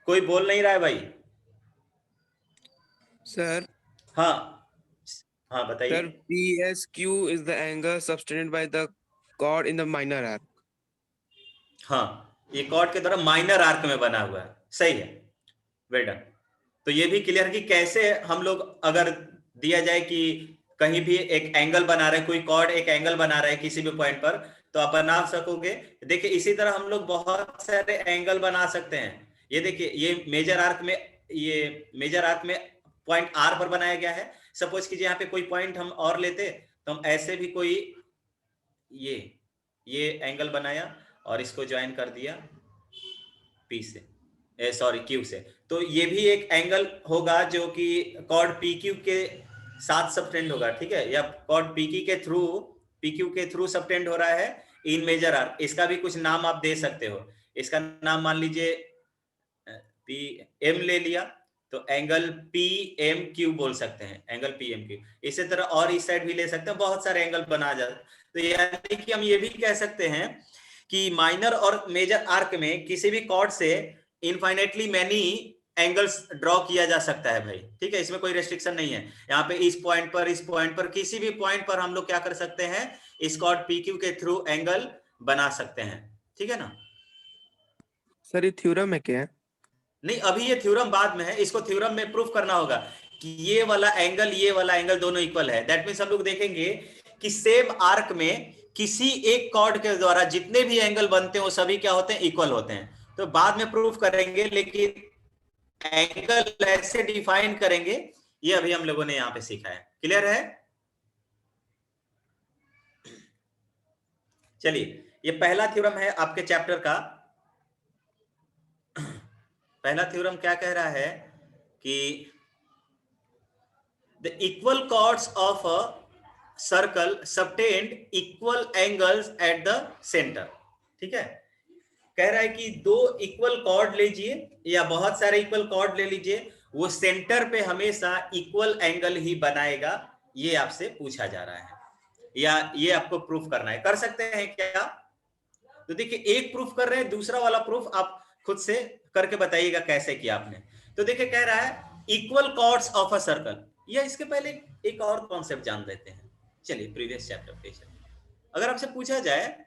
कोई बोल नहीं रहा है भाई। सर हाँ बताइए। Sir PSQ is the angle subtended by the chord in the minor arc। हाँ, ये कॉर्ड के द्वारा माइनर आर्क में बना हुआ है, सही है, वेल डन। तो ये भी क्लियर कि कैसे हम लोग अगर दिया जाए कि कहीं भी एक एंगल बना रहे, कोई कॉर्ड एक एंगल बना रहा है किसी भी पॉइंट पर, तो आप बना सकोगे। देखिए इसी तरह हम लोग बहुत सारे एंगल बना सकते हैं। ये देखिए, ये मेजर आर्क में पॉइंट आर पर बनाया गया है। सपोज कीजिए यहाँ पे कोई पॉइंट हम और लेते, तो हम ऐसे भी कोई ये एंगल बनाया और इसको ज्वाइन कर दिया पी से, सॉरी क्यू से, तो ये भी एक एंगल होगा जो कि कॉर्ड पी क्यू के साथ सबटेंड होगा, ठीक है, या कॉर्ड पी क्यू के थ्रू सबटेंड हो रहा है इन मेजर आर्क। इसका भी कुछ नाम आप दे सकते हो। इसका नाम मान लीजिए पी एम ले लिया, तो एंगल पी एम क्यू बोल सकते हैं, एंगल पी एम क्यू। इसी तरह और इस साइड भी ले सकते हैं, बहुत सारे एंगल बना जाते हैं। तो यानी कि हम ये भी कह सकते हैं कि माइनर और मेजर आर्क में किसी भी कॉर्ड से इनफाइनेटली मैनी एंगल्स ड्रॉ किया जा सकता है भाई, ठीक है, इसमें कोई रेस्ट्रिक्शन नहीं है। यहाँ पे इस पॉइंट पर किसी भी पॉइंट पर हम लोग क्या कर सकते हैं, इस कॉर्ड PQ के थ्रू एंगल बना सकते हैं, ठीक है ना। सर ये थ्योरम है क्या है? नहीं, अभी ये थ्योरम बाद में है, इसको थ्योरम में प्रूफ करना होगा कि ये वाला एंगल दोनों इक्वल है। दैट मीन्स हम लोग देखेंगे कि सेम आर्क में किसी एक कॉर्ड के द्वारा जितने भी एंगल बनते हैं वो सभी क्या होते हैं, इक्वल होते हैं। तो बाद में प्रूफ करेंगे, लेकिन एंगल ऐसे डिफाइन करेंगे, ये अभी हम लोगों ने यहां पे सीखा है। क्लियर है? चलिए, ये पहला थ्योरम है आपके चैप्टर का। पहला थ्योरम क्या कह रहा है कि the equal chords of a circle subtend equal angles at the centre. ठीक है, कह रहा है कि दो इक्वल कॉर्ड लीजिए या बहुत सारे इक्वल कॉर्ड ले लीजिए, वो सेंटर पे हमेशा इक्वल एंगल ही बनाएगा। ये आपसे पूछा जा रहा है या ये आपको प्रूफ करना है। कर सकते हैं क्या? तो देखिए, एक प्रूफ कर रहे हैं, दूसरा वाला प्रूफ आप खुद से करके बताइएगा कैसे किया आपने। तो देखिए, कह रहा है equal chords of a circle, या इसके पहले एक और कॉन्सेप्ट जान लेते हैं। चलिए प्रीवियस चैप्टर पे चलिए। अगर आपसे पूछा जाए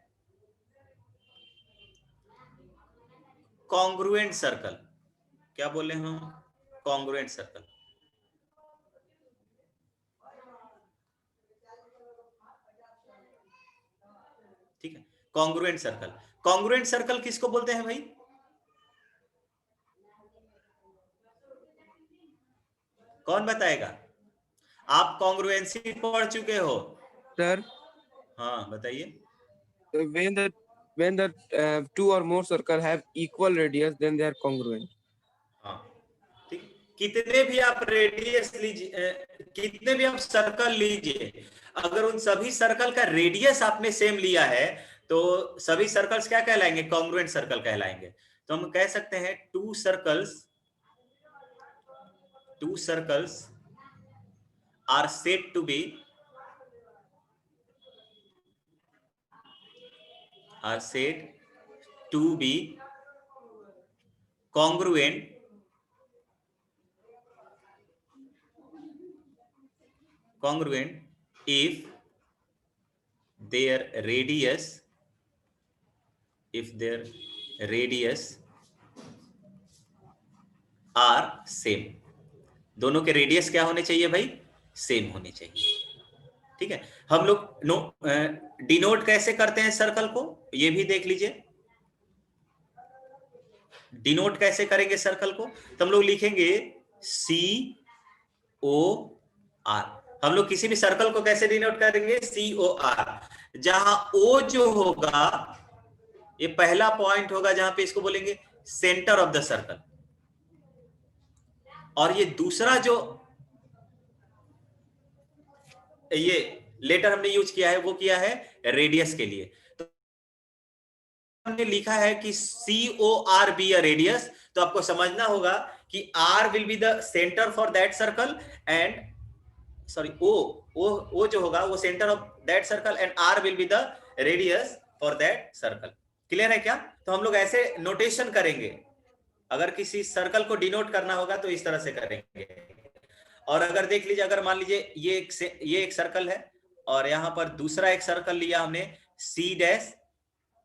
कॉन्ग्रुएंट सर्कल, क्या बोले हम? Congruent circle. ठीक है, कॉन्ग्रुएंट सर्कल। कॉन्ग्रुएंट सर्कल किसको बोलते हैं भाई? कौन बताएगा? आप कॉन्ग्रुएंसी पढ़ चुके हो? सर हाँ बताइए। when the two or more circle have equal radius then they are congruent. हाँ ठीक, कितने भी आप रेडियस लीजिए, कितने भी आप सर्कल लीजिए, अगर उन सभी सर्कल का रेडियस आपने सेम लिया है तो सभी सर्कल्स क्या कहलाएंगे? कॉन्ग्रुएंट सर्कल कहलाएंगे। तो हम कह सकते हैं two circles are said to be congruent if their radius are same। दोनों के रेडियस क्या होने चाहिए भाई? सेम होने चाहिए। ठीक है, हम लोग डिनोट कैसे करते हैं सर्कल को, ये भी देख लीजिए। डिनोट कैसे करेंगे सर्कल को? तो हम लोग लिखेंगे COR। हम लोग किसी भी सर्कल को कैसे डिनोट करेंगे? COR। जहां O जो होगा, ये पहला पॉइंट होगा जहां पे इसको बोलेंगे सेंटर ऑफ द सर्कल, और ये दूसरा जो ये लेटर हमने यूज किया है वो किया है रेडियस के लिए। तो हमने लिखा है कि COR बी अ रेडियस, तो आपको समझना होगा कि R will be the centre for that circle and sorry O जो होगा वो centre of that circle and R will be the radius for that circle. Clear है क्या? तो हम लोग ऐसे नोटेशन करेंगे, अगर किसी सर्कल को डिनोट करना होगा तो इस तरह से करेंगे। और अगर देख लीजिए, अगर मान लीजिए ये एक सर्कल है और यहां पर दूसरा एक सर्कल लिया हमने C',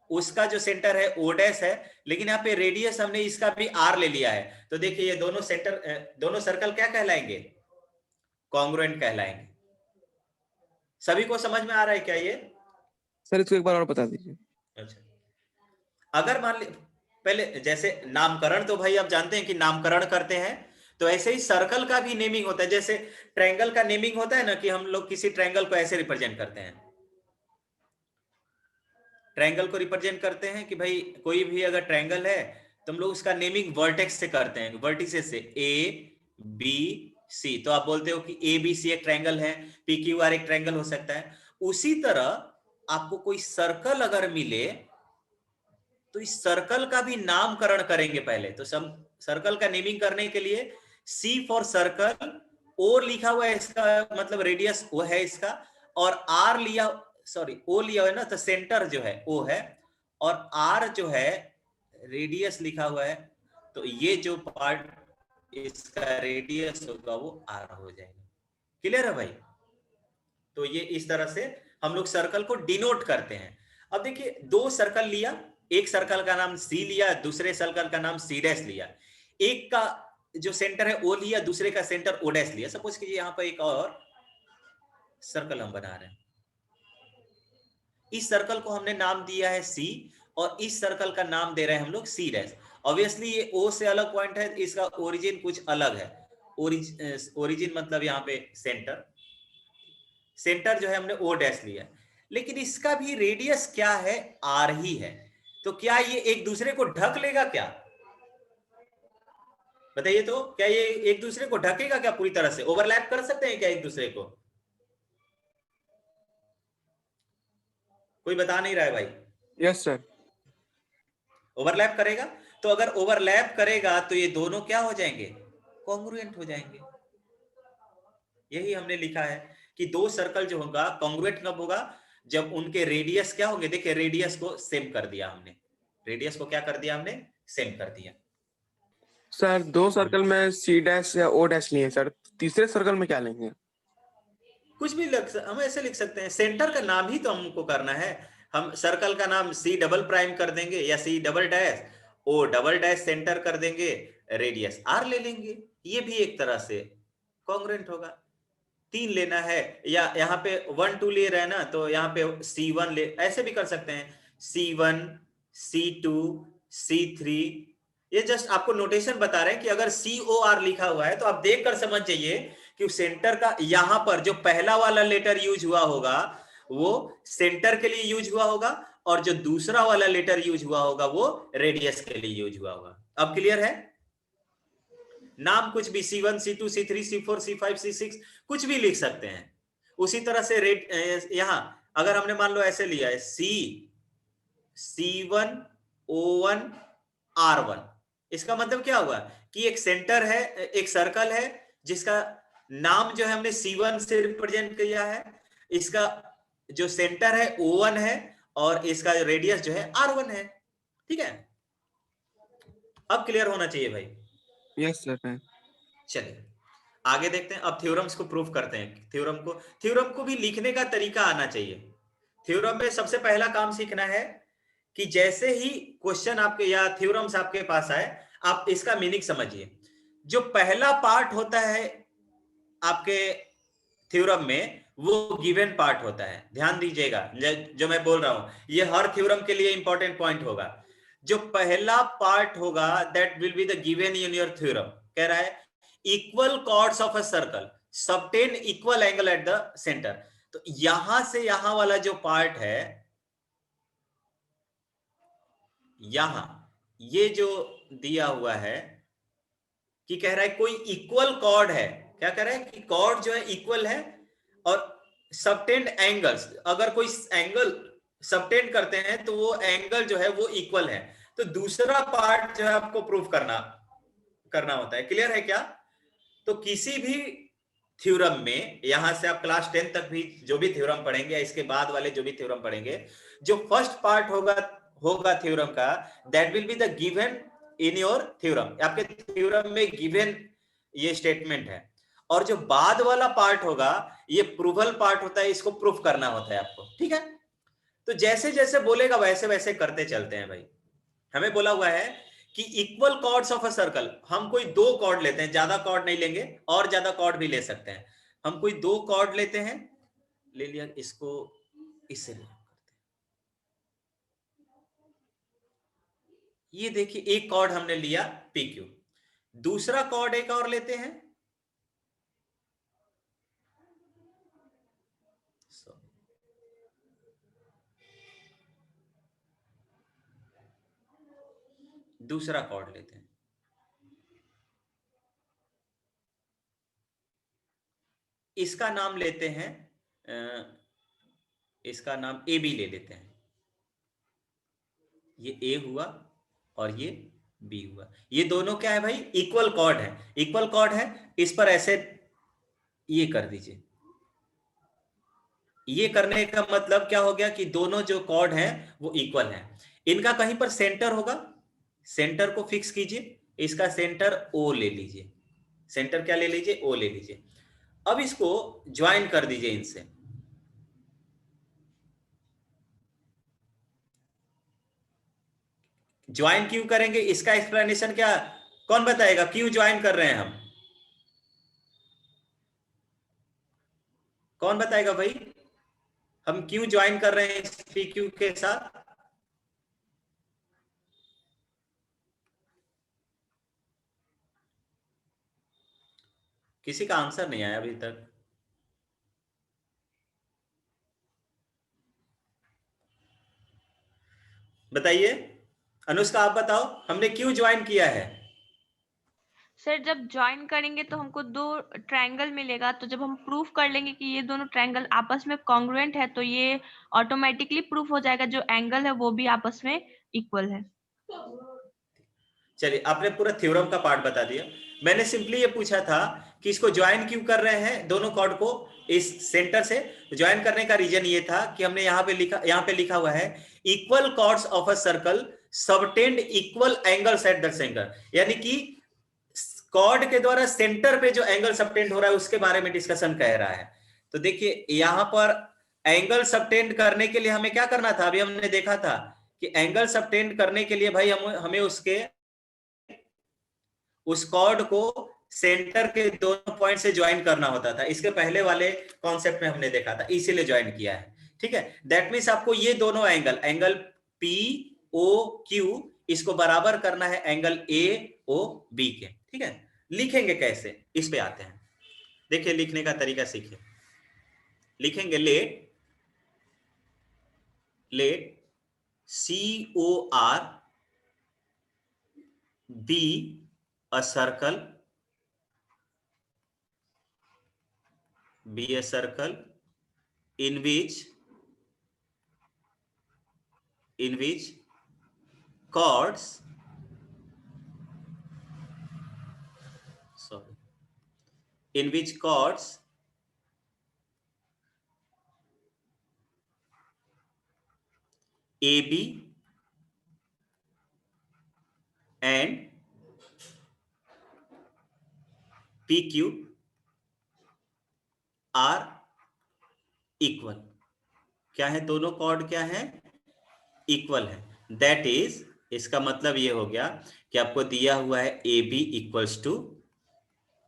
उसका जो सेंटर है O' है, लेकिन यहाँ पे रेडियस हमने इसका भी R ले लिया है। तो देखिए ये दोनों सर्कल क्या कहलाएंगे? कॉन्ग्रुएंट कहलाएंगे। सभी को समझ में आ रहा है क्या ये? सर इसको एक बार और बता दीजिए। अच्छा, अगर मान लीजिए पहले जैसे नामकरण, तो भाई आप जानते हैं कि नामकरण करते हैं, तो ऐसे ही सर्कल का भी नेमिंग होता है। जैसे ट्रायंगल का नेमिंग होता है ना, कि हम लोग किसी ट्रायंगल को ऐसे रिप्रेजेंट करते हैं। ट्रायंगल को रिप्रेजेंट करते हैं कि भाई कोई भी अगर ट्रायंगल है तो हम लोग उसका नेमिंग वर्टेक्स से करते हैं, वर्टिसेस से, ABC। तो आप बोलते हो कि ABC एक ट्रायंगल है, PQR एक ट्रायंगल हो सकता है। उसी तरह आपको कोई सर्कल अगर मिले तो इस सर्कल का भी नामकरण करेंगे पहले। तो सर्कल का नेमिंग करने के लिए C फॉर सर्कल, O लिखा हुआ है, इसका मतलब रेडियस वो है इसका, और R लिया, सॉरी O लिया हुआ है ना, तो सेंटर जो है O है, और R जो है रेडियस लिखा हुआ है। तो ये जो पार्ट इसका रेडियस होगा वो r हो जाएगा। क्लियर है भाई? तो ये इस तरह से हम लोग सर्कल को डिनोट करते हैं। अब देखिए, दो सर्कल लिया, एक सर्कल का नाम सी लिया, दूसरे सर्कल का नाम सी डैश लिया, एक का जो सेंटर है ओ लिया, दूसरे का सेंटर ओ डैश लिया। सपोज कीजिए यहां पर एक और सर्कल हम बना रहे हैं, इस सर्कल को हमने नाम दिया है सी और इस सर्कल का नाम दे रहे हैं हम लोग सी डैश। ऑब्वियसली ये ओ से अलग पॉइंट है, इसका ओरिजिन कुछ अलग है। ओरिजिन मतलब यहाँ पे सेंटर, सेंटर जो है हमने ओ डैश लिया, लेकिन इसका भी रेडियस क्या है, आर ही है। तो क्या ये एक दूसरे को ढक लेगा क्या? बताइए तो, क्या ये एक दूसरे को ढकेगा क्या? पूरी तरह से ओवरलैप कर सकते हैं क्या एक दूसरे को? कोई बता नहीं रहा है भाई। Yes sir. ओवरलैप करेगा? तो अगर ओवरलैप करेगा तो ये दोनों क्या हो जाएंगे, कॉन्ग्रुएंट हो जाएंगे। यही हमने लिखा है कि दो सर्कल जो होगा कॉन्ग्रुएंट कब होगा, जब उनके रेडियस क्या होंगे। देखिए रेडियस को सेम कर दिया हमने, रेडियस को क्या कर दिया हमने, सेम कर दिया। सर दो सर्कल में सी डैश या ओ डैश लिए सर, तीसरे सर्कल में क्या लेंगे? कुछ भी हम ऐसे लिख सकते हैं, सेंटर का नाम ही तो हमको करना है। हम सर्कल का नाम सी डबल प्राइम कर देंगे या C double dash, O double dash centre कर देंगे, रेडियस आर ले लेंगे। ये भी एक तरह से कॉन्ग्रुएंट होगा। 3 लेना है या यहाँ पे 1 2 ले रहे हैं ना, तो यहाँ पे C1 ले, ऐसे भी कर सकते हैं C1 C2 C3। ये जस्ट आपको नोटेशन बता रहे हैं कि अगर COR लिखा हुआ है तो आप देखकर समझ जाइए कि सेंटर का यहां पर जो पहला वाला लेटर यूज हुआ होगा वो सेंटर के लिए यूज हुआ होगा, और जो दूसरा वाला लेटर यूज हुआ होगा वो रेडियस के लिए यूज हुआ होगा। अब क्लियर है? नाम कुछ भी C1 C2 C3 C4 C5 C6 कुछ भी लिख सकते हैं। उसी तरह से यहां अगर हमने मान लो ऐसे लिया है C1 O1 R1, इसका मतलब क्या हुआ कि एक सेंटर है, एक सर्कल है जिसका नाम जो है हमने C1 से रिप्रेजेंट किया है, इसका जो सेंटर है O1 है और इसका रेडियस जो है R1 है। ठीक है, अब क्लियर होना चाहिए भाई। Yes sir. चलिए आगे देखते हैं, अब थ्योरम्स को प्रूव करते हैं। थ्योरम को भी लिखने का तरीका आना चाहिए। थ्योरम में सबसे पहला काम सीखना है कि जैसे ही क्वेश्चन आपके या थ्योरम्स आपके पास आए, आप इसका मीनिंग समझिए। जो पहला पार्ट होता है आपके थ्योरम में वो गिवन पार्ट होता है। ध्यान दीजिएगा जो मैं बोल रहा हूं, ये हर थ्योरम के लिए इंपॉर्टेंट पॉइंट होगा। जो पहला पार्ट होगा that will be the given in your theorem. कह रहा है equal chords of a circle subtend equal angle at the centre. तो यहां से यहां वाला जो पार्ट है, यहां ये जो दिया हुआ है कि कह रहा है कोई इक्वल कॉर्ड है। क्या कह रहा है कि कॉर्ड जो है इक्वल है और सबटेंड एंगल्स, अगर कोई एंगल सबटेंड करते हैं तो वो एंगल जो है वो इक्वल है। तो दूसरा पार्ट जो है आपको प्रूफ करना होता है। क्लियर है क्या? तो किसी भी थ्योरम में, यहां से आप क्लास 10 तक भी जो भी थ्योरम पढ़ेंगे या इसके बाद वाले जो भी थ्योरम पढ़ेंगे, जो फर्स्ट पार्ट होगा थ्योरम का, that will be the given in your theorem. आपके थ्योरम में गिवन ये स्टेटमेंट है, और जो बाद वाला पार्ट होगा ये प्रूवल पार्ट होता है, इसको प्रूफ करना होता है आपको। ठीक है, तो जैसे जैसे बोलेगा वैसे वैसे करते चलते हैं भाई। हमें बोला हुआ है कि equal chords of a circle, हम कोई 2 कॉर्ड लेते हैं, ज्यादा कॉर्ड नहीं लेंगे, और ज्यादा कॉर्ड भी ले सकते हैं। हम कोई 2 कॉर्ड लेते हैं, ले लिया, इसको इससे करते हैं। ये देखिए एक कॉर्ड हमने लिया PQ, दूसरा कॉर्ड एक और लेते हैं, दूसरा कॉर्ड लेते हैं, इसका नाम लेते हैं, इसका नाम AB ले लेते हैं। ये A हुआ और ये B हुआ। ये दोनों क्या है भाई? इक्वल कॉर्ड है। इक्वल कॉर्ड है, इस पर ऐसे ये कर दीजिए। ये करने का मतलब क्या हो गया कि दोनों जो कॉर्ड हैं वो इक्वल हैं। इनका कहीं पर सेंटर होगा, सेंटर को फिक्स कीजिए, इसका सेंटर O ले लीजिए। सेंटर क्या ले लीजिए, ओ ले लीजिए। अब इसको ज्वाइन कर दीजिए इनसे। ज्वाइन क्यों करेंगे, इसका एक्सप्लेनेशन क्या, कौन बताएगा क्यों ज्वाइन कर रहे हैं हम, कौन बताएगा भाई, हम क्यों ज्वाइन कर रहे हैं इस PQ के साथ? किसी का आंसर नहीं आया अभी तक। बताइए, अनुष्का आप बताओ, हमने क्यों ज्वाइन किया है? सर जब ज्वाइन करेंगे तो हमको दो ट्रायंगल मिलेगा, तो जब हम प्रूफ कर लेंगे कि ये दोनों ट्रायंगल आपस में कॉन्ग्रुएंट है तो ये ऑटोमेटिकली प्रूफ हो जाएगा, जो एंगल है वो भी आपस में इक्वल है। चलिए, आपने पूरा थ्योरम का पार्ट बता दिया। मैंने सिंपली ये पूछा था कि इसको ज्वाइन क्यों कर रहे हैं, दोनों कॉर्ड को इस सेंटर से ज्वाइन करने का रीजन ये था कि हमने यहाँ पे लिखा हुआ है equal chords of a circle subtend equal angles at the centre, यानी कि कॉर्ड के द्वारा सेंटर पे जो एंगल सबटेंड हो रहा है उसके बारे में डिस्कशन कह रहा है। तो देखिए यहां पर एंगल सबटेंड करने के लिए हमें क्या करना था, अभी हमने देखा था कि एंगल सबटेंड करने के लिए भाई हमें उस कॉर्ड को सेंटर के दोनों पॉइंट से ज्वाइन करना होता था। इसके पहले वाले कॉन्सेप्ट में हमने देखा था, इसीलिए ज्वाइन किया है। ठीक है, दैट मीन्स आपको ये दोनों एंगल POQ इसको बराबर करना है एंगल AOB के। ठीक है, लिखेंगे कैसे, इस पे आते हैं। देखिए लिखने का तरीका सीखिए। लिखेंगे late COR be a circle in which chords AB and PQ are equal. क्या है, दोनों कॉर्ड क्या है, इक्वल है। दैट इज, इसका मतलब ये हो गया कि आपको दिया हुआ है AB इक्वल्स टू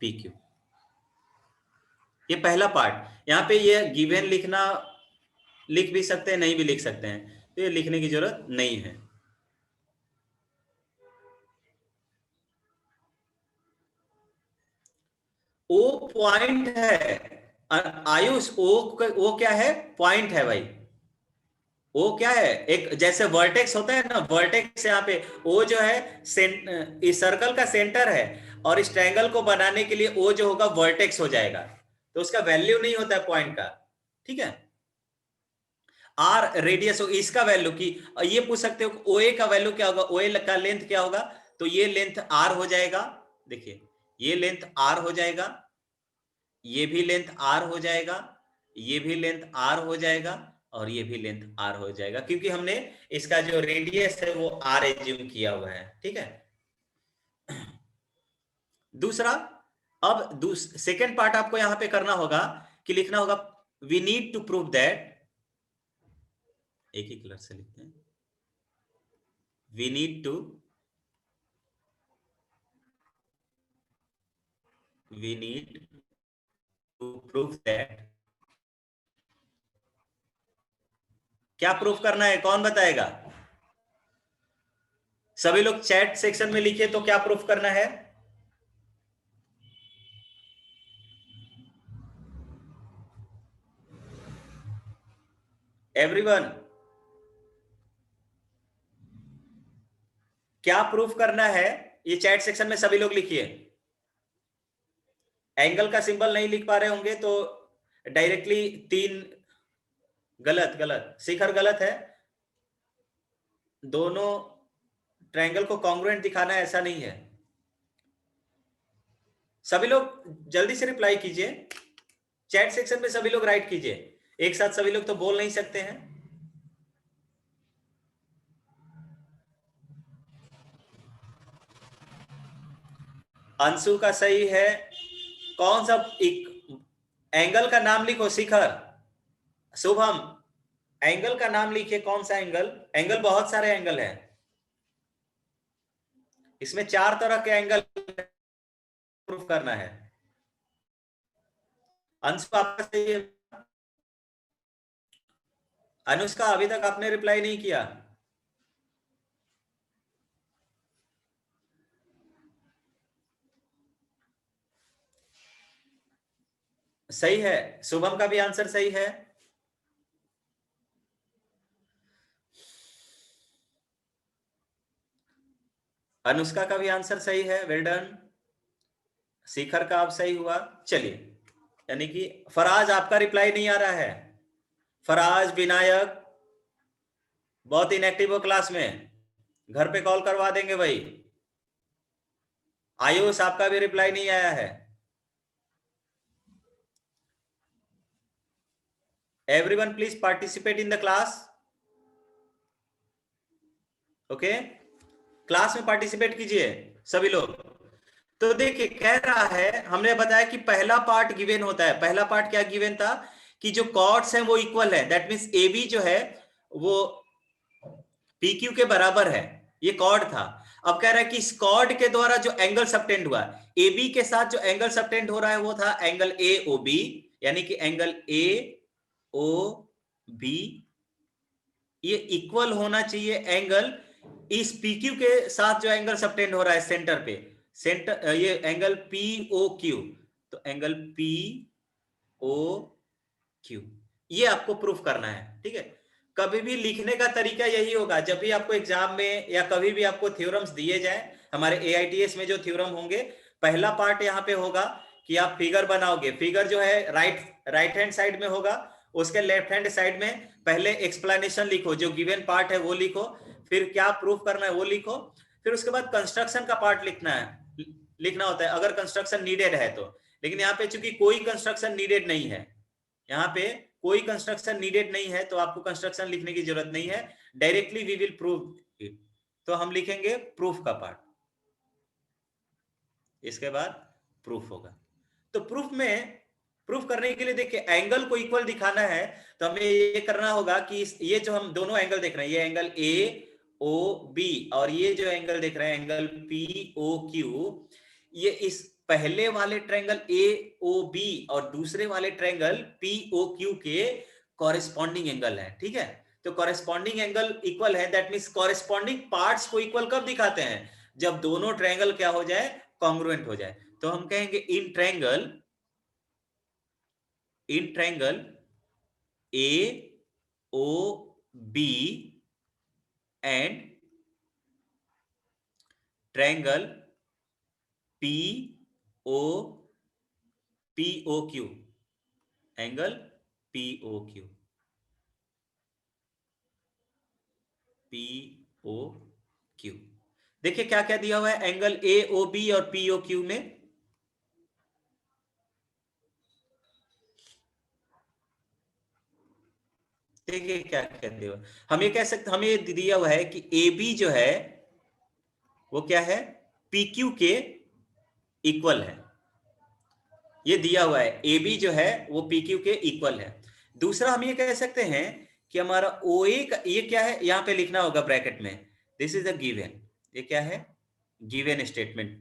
PQ। ये पहला पार्ट। यहां पे ये गिवन लिख भी सकते हैं, नहीं भी लिख सकते हैं, तो ये लिखने की जरूरत नहीं है। ओ पॉइंट है आयुष, ओ क्या है, पॉइंट है भाई। ओ क्या है, एक जैसे वर्टेक्स होता है ना, वर्टेक्स यहाँ पे ओ जो है इस सर्कल का सेंटर है, और इस ट्रायंगल को बनाने के लिए ओ जो होगा वर्टेक्स हो जाएगा, तो उसका वैल्यू नहीं होता है पॉइंट का। ठीक है, आर रेडियस हो इसका वैल्यू की, ये पूछ सकते हो ओए का वैल्यू क्या होगा, ओए का लेंथ क्या होगा, तो ये लेंथ आर हो जाएगा। देखिए ये लेंथ आर हो जाएगा, ये भी लेंथ आर हो जाएगा, ये भी लेंथ आर हो जाएगा, और ये भी लेंथ आर हो जाएगा, क्योंकि हमने इसका जो रेडियस है वो आर एज्यूम किया हुआ है। ठीक है, दूसरा, अब सेकेंड पार्ट आपको यहां पे करना होगा कि लिखना होगा we need to prove that, एक ही कलर से लिखते हैं, we need to prove that. क्या प्रूफ करना है, कौन बताएगा? सभी लोग चैट सेक्शन में लिखिए, तो क्या प्रूफ करना है? एवरीवन, क्या प्रूफ करना है, ये चैट सेक्शन में सभी लोग लिखिए। एंगल का सिंबल नहीं लिख पा रहे होंगे तो डायरेक्टली गलत शिखर गलत है, दोनों ट्रायंगल को कॉन्ग्रुएंट दिखाना ऐसा नहीं है। सभी लोग जल्दी से रिप्लाई कीजिए, चैट सेक्शन में सभी लोग राइट कीजिए, एक साथ सभी लोग तो बोल नहीं सकते हैं। अंशु का सही है, कौन सा एंगल का नाम लिखो शिखर, शुभम, एंगल का नाम लिखिए, कौन सा एंगल? एंगल बहुत सारे एंगल है, इसमें 4 तरह के एंगल प्रूफ करना है। अंशु आपका सही है? अनुष्का अभी तक आपने रिप्लाई नहीं किया। सही है, शुभम का भी आंसर सही है। अनुष्का का भी आंसर सही है, वेल डन। शिखर का आप सही हुआ। चलिए, यानी कि फराज आपका रिप्लाई नहीं आ रहा है। फराज, विनायक बहुत इनएक्टिव हो क्लास में, घर पे कॉल करवा देंगे भाई। आयुष आपका भी रिप्लाई नहीं आया है। Everyone please participate in the class. Okay, class में पार्टिसिपेट कीजिए सभी लोग। तो देखिए, कह रहा है, हमने बताया कि पहला पार्ट गिवन होता है। पहला पार्ट क्या गिवन था कि जो कॉर्ड्स हैं वो इक्वल है, दैट मींस ए बी जो है वो पी क्यू के बराबर है, ये कॉर्ड था। अब कह रहा है कि इस कॉर्ड के द्वारा जो एंगल सबटेंड हुआ, ए बी के साथ जो एंगल सबटेंड हो रहा है वो था एंगल ए ओ बी, यानी कि एंगल ए ओ बी ये इक्वल होना चाहिए एंगल इस पी क्यू के साथ जो एंगल सबटेंड हो रहा है सेंटर पे, सेंटर ये एंगल पी ओ क्यू, तो एंगल पी ओ क्यू ये आपको प्रूफ करना है। ठीक है, कभी भी लिखने का तरीका यही होगा, जब भी आपको एग्जाम में या कभी भी आपको थ्योरम्स दिए जाए, हमारे एआईटीएस में जो थ्योरम होंगे, पहला पार्ट यहाँ पे होगा कि आप फिगर बनाओगे। फिगर जो है राइट हैंड साइड में होगा, उसके लेफ्ट हैंड साइड में पहले एक्सप्लेनेशन लिखो, जो गिवन पार्ट है वो लिखो, फिर क्या प्रूफ करना है वो लिखो, फिर उसके बाद कंस्ट्रक्शन का पार्ट लिखना होता है अगर कंस्ट्रक्शन नीडेड है तो। लेकिन यहाँ पे चूंकि कोई कंस्ट्रक्शन नीडेड नहीं है, यहाँ पे कोई कंस्ट्रक्शन नीडेड नहीं है, तो आपको कंस्ट्रक्शन लिखने की जरूरत नहीं है, directly we will prove it. तो हम लिखेंगे प्रूफ का पार्ट, इसके बाद प्रूफ होगा। तो प्रूफ करने के लिए देखिए, एंगल को इक्वल दिखाना है तो हमें ये करना होगा कि ये जो हम दोनों एंगल देख रहे हैं, ये एंगल ए ओ बी और ये जो एंगल देख रहे हैं एंगल पी ओ क्यू, ये इस पहले वाले ट्रायंगल ए ओ बी और दूसरे वाले ट्रायंगल पी ओ क्यू के कॉरेस्पॉन्डिंग एंगल है। ठीक है, तो कॉरेस्पॉन्डिंग एंगल इक्वल है, दैट मींस कॉरेस्पॉन्डिंग पार्ट्स को इक्वल कब दिखाते हैं? जब दोनों ट्रायंगल क्या हो जाए, कॉन्ग्रुएंट हो जाए। तो हम कहेंगे in triangle A O B and triangle P O Q, angle P O Q, P O Q. देखिए क्या क्या दिया हुआ है एंगल ए ओ बी और पी ओ क्यू में। देखिए क्या क्या दिया हुआ, हम ये कह सकते, हमें ये दिया हुआ है कि ए बी जो है वो क्या है, पी क्यू के इक्वल है, ये दिया हुआ है, ए बी जो है वो पी क्यू के इक्वल है। दूसरा हम ये कह सकते हैं कि हमारा ओ ए का ये क्या है, यहां पे लिखना होगा ब्रैकेट में, दिस इज अ गिवन, ये क्या है, गिवन स्टेटमेंट,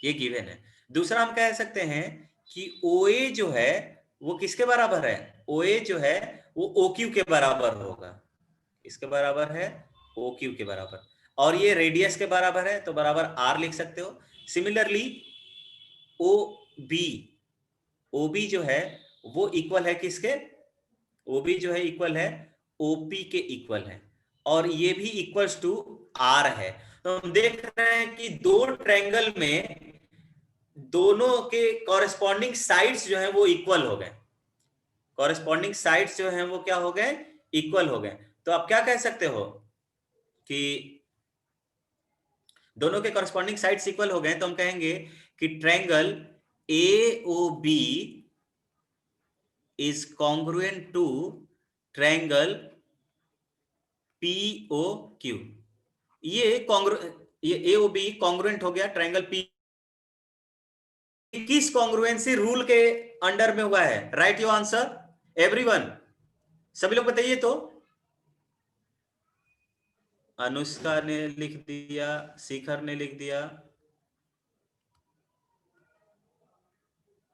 ये गिवन है। दूसरा हम कह सकते हैं कि ओ ए जो है वो किसके बराबर है, ओ ए जो है वो ओ क्यू के बराबर होगा, इसके बराबर है, ओ क्यू के बराबर, और ये रेडियस के बराबर है तो बराबर आर लिख सकते हो। सिमिलरली ओ बी जो है वो इक्वल है किसके, ओ बी जो है इक्वल है ओपी के इक्वल है, और ये भी इक्वल्स टू आर है। तो हम देख रहे हैं कि दो ट्रायंगल में दोनों के कॉरेस्पॉन्डिंग साइड्स जो है वो इक्वल हो गए, कॉरेस्पॉन्डिंग साइड्स जो हैं वो क्या हो गए, इक्वल हो गए। तो आप क्या कह सकते हो कि दोनों के कॉरेस्पॉन्डिंग साइड्स इक्वल हो गए, तो हम कहेंगे कि triangle A O B is congruent to triangle P O Q. ये ए ओ बी कॉन्ग्रुएंट हो गया ट्रायंगल पी किस कॉन्ग्रुएंसी रूल के अंडर में हुआ है? राइट योर आंसर एवरीवन, सभी लोग बताइए तो। अनुष्का ने लिख दिया, शिखर ने लिख दिया,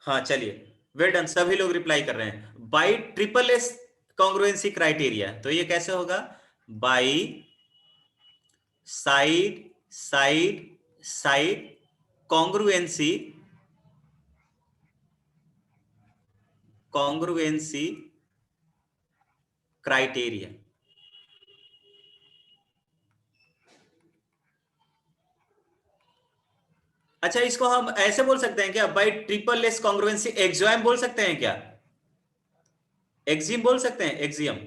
हाँ चलिए, वेल डन, सभी लोग रिप्लाई कर रहे हैं। By triple S congruency criteria, तो ये कैसे होगा? By side side side congruency criteria. अच्छा, इसको हम ऐसे बोल सकते हैं क्या? By triple S congruency axiom बोल सकते हैं क्या? एक्सियम बोल सकते हैं, एक्सियम,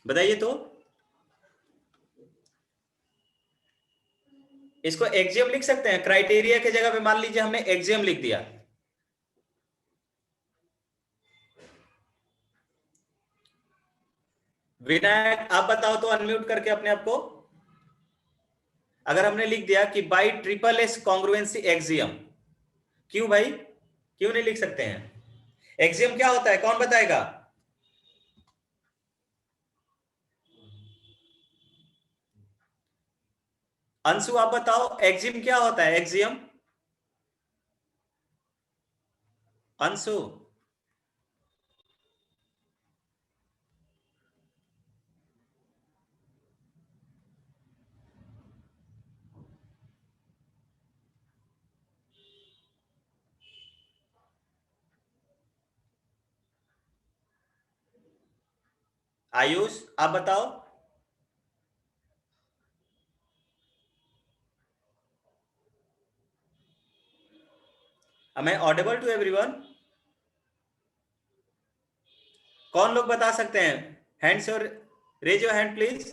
बताइए तो। इसको एक्सियम लिख सकते हैं? क्राइटेरिया के जगह पे मान लीजिए हमने एक्सियम लिख दिया। विनायक आप बताओ तो, अनम्यूट करके अपने आप को। अगर हमने लिख दिया कि by triple S congruency axiom, क्यों भाई, क्यों नहीं लिख सकते हैं? एक्सियम क्या होता है, कौन बताएगा? अंशु आप बताओ, एक्सियम क्या होता है? एक्सियम, अंशु। आयुष आप बताओ। Am I audible to everyone? कौन लोग बता सकते हैं? हैंड्स और raise your hand please.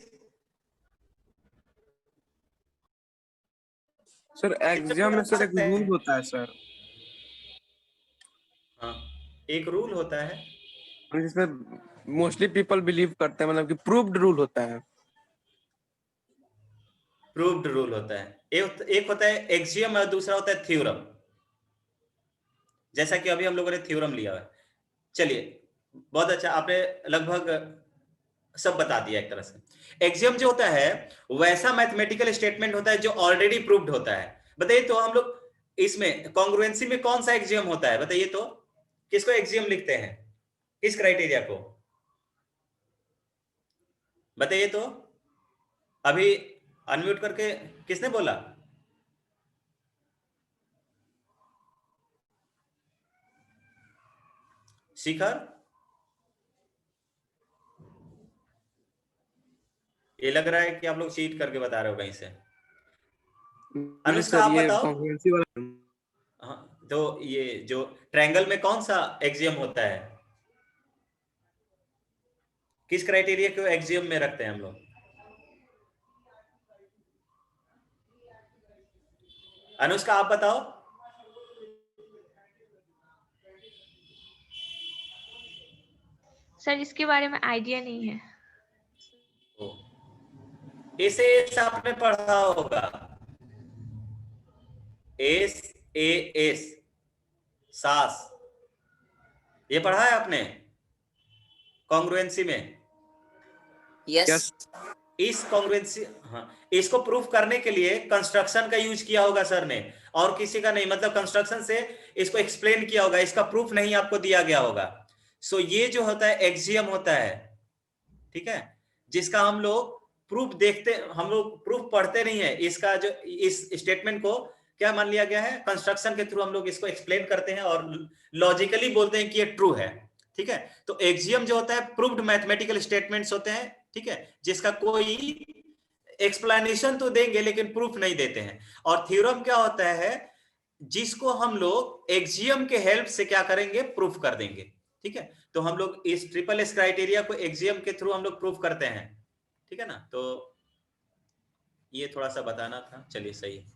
Sir exam में सर एक रूल होता है सर, हाँ, एक रूल होता है। जिसमें मोस्टली पीपल बिलीव करते हैं, मतलब कि प्रूव्ड रूल होता है। प्रूव्ड रूल होता है, एक होता है एक्सियम और दूसरा होता है थ्योरम, जैसा कि अभी हम लोगों ने थ्योरम लिया है। चलिए, बहुत अच्छा, आपने लगभग सब बता दिया एक तरह से। एक्सियम जो होता है वैसा मैथमेटिकल स्टेटमेंट होता है जो ऑलरेडी प्रूव्ड होता है। बताइए तो, हम लोग इसमें कॉन्ग्रुएंसी में कौन सा एक्सियम होता है? बताइए तो, किसको एक्सियम लिखते हैं, किस क्राइटेरिया को? बताइए तो, अभी अनम्यूट करके किसने बोला? शिखर, ये लग रहा है कि आप लोग चीट करके बता रहे हो कहीं से। अनुष्का सर आप ये बताओ। कॉन्ग्रुएंसी वाला, हाँ, तो ये जो ट्रायंगल में कौन सा एक्सियम होता है, किस क्राइटेरिया को एक्सियम में रखते हैं हम लोग? अनुष्का आप बताओ। सर इसके बारे में आइडिया नहीं है। इसे आपने पढ़ा होगा, एस ए एस, सास, ये पढ़ा है आपने कॉन्ग्रुएंसी में? Yes. इस कॉन्ग्रुएंसी, हाँ, इसको प्रूफ करने के लिए कंस्ट्रक्शन का यूज किया होगा सर ने, और किसी का नहीं, मतलब कंस्ट्रक्शन से इसको एक्सप्लेन किया होगा, इसका प्रूफ नहीं आपको दिया गया होगा। सो ये जो होता है एक्सियम होता है, ठीक है, जिसका हम लोग प्रूफ देखते, हम लोग प्रूफ पढ़ते नहीं है, इसका जो इस स्टेटमेंट को क्या मान लिया गया है, कंस्ट्रक्शन के थ्रू हम लोग इसको एक्सप्लेन करते हैं और लॉजिकली बोलते हैं कि ये ट्रू है। ठीक है, तो एक्सियम जो होता है प्रूव्ड मैथमेटिकल स्टेटमेंट्स होते हैं, ठीक है, जिसका कोई एक्सप्लेनेशन तो देंगे लेकिन प्रूफ नहीं देते हैं। और थ्योरम क्या होता है, जिसको हम लोग एक्सियम के हेल्प से क्या करेंगे, प्रूफ कर देंगे। ठीक है, तो हम लोग इस ट्रिपल एस क्राइटेरिया को एक्सियम के थ्रू हम लोग प्रूफ करते हैं। ठीक है ना, तो ये थोड़ा सा बताना था। चलिए सही है,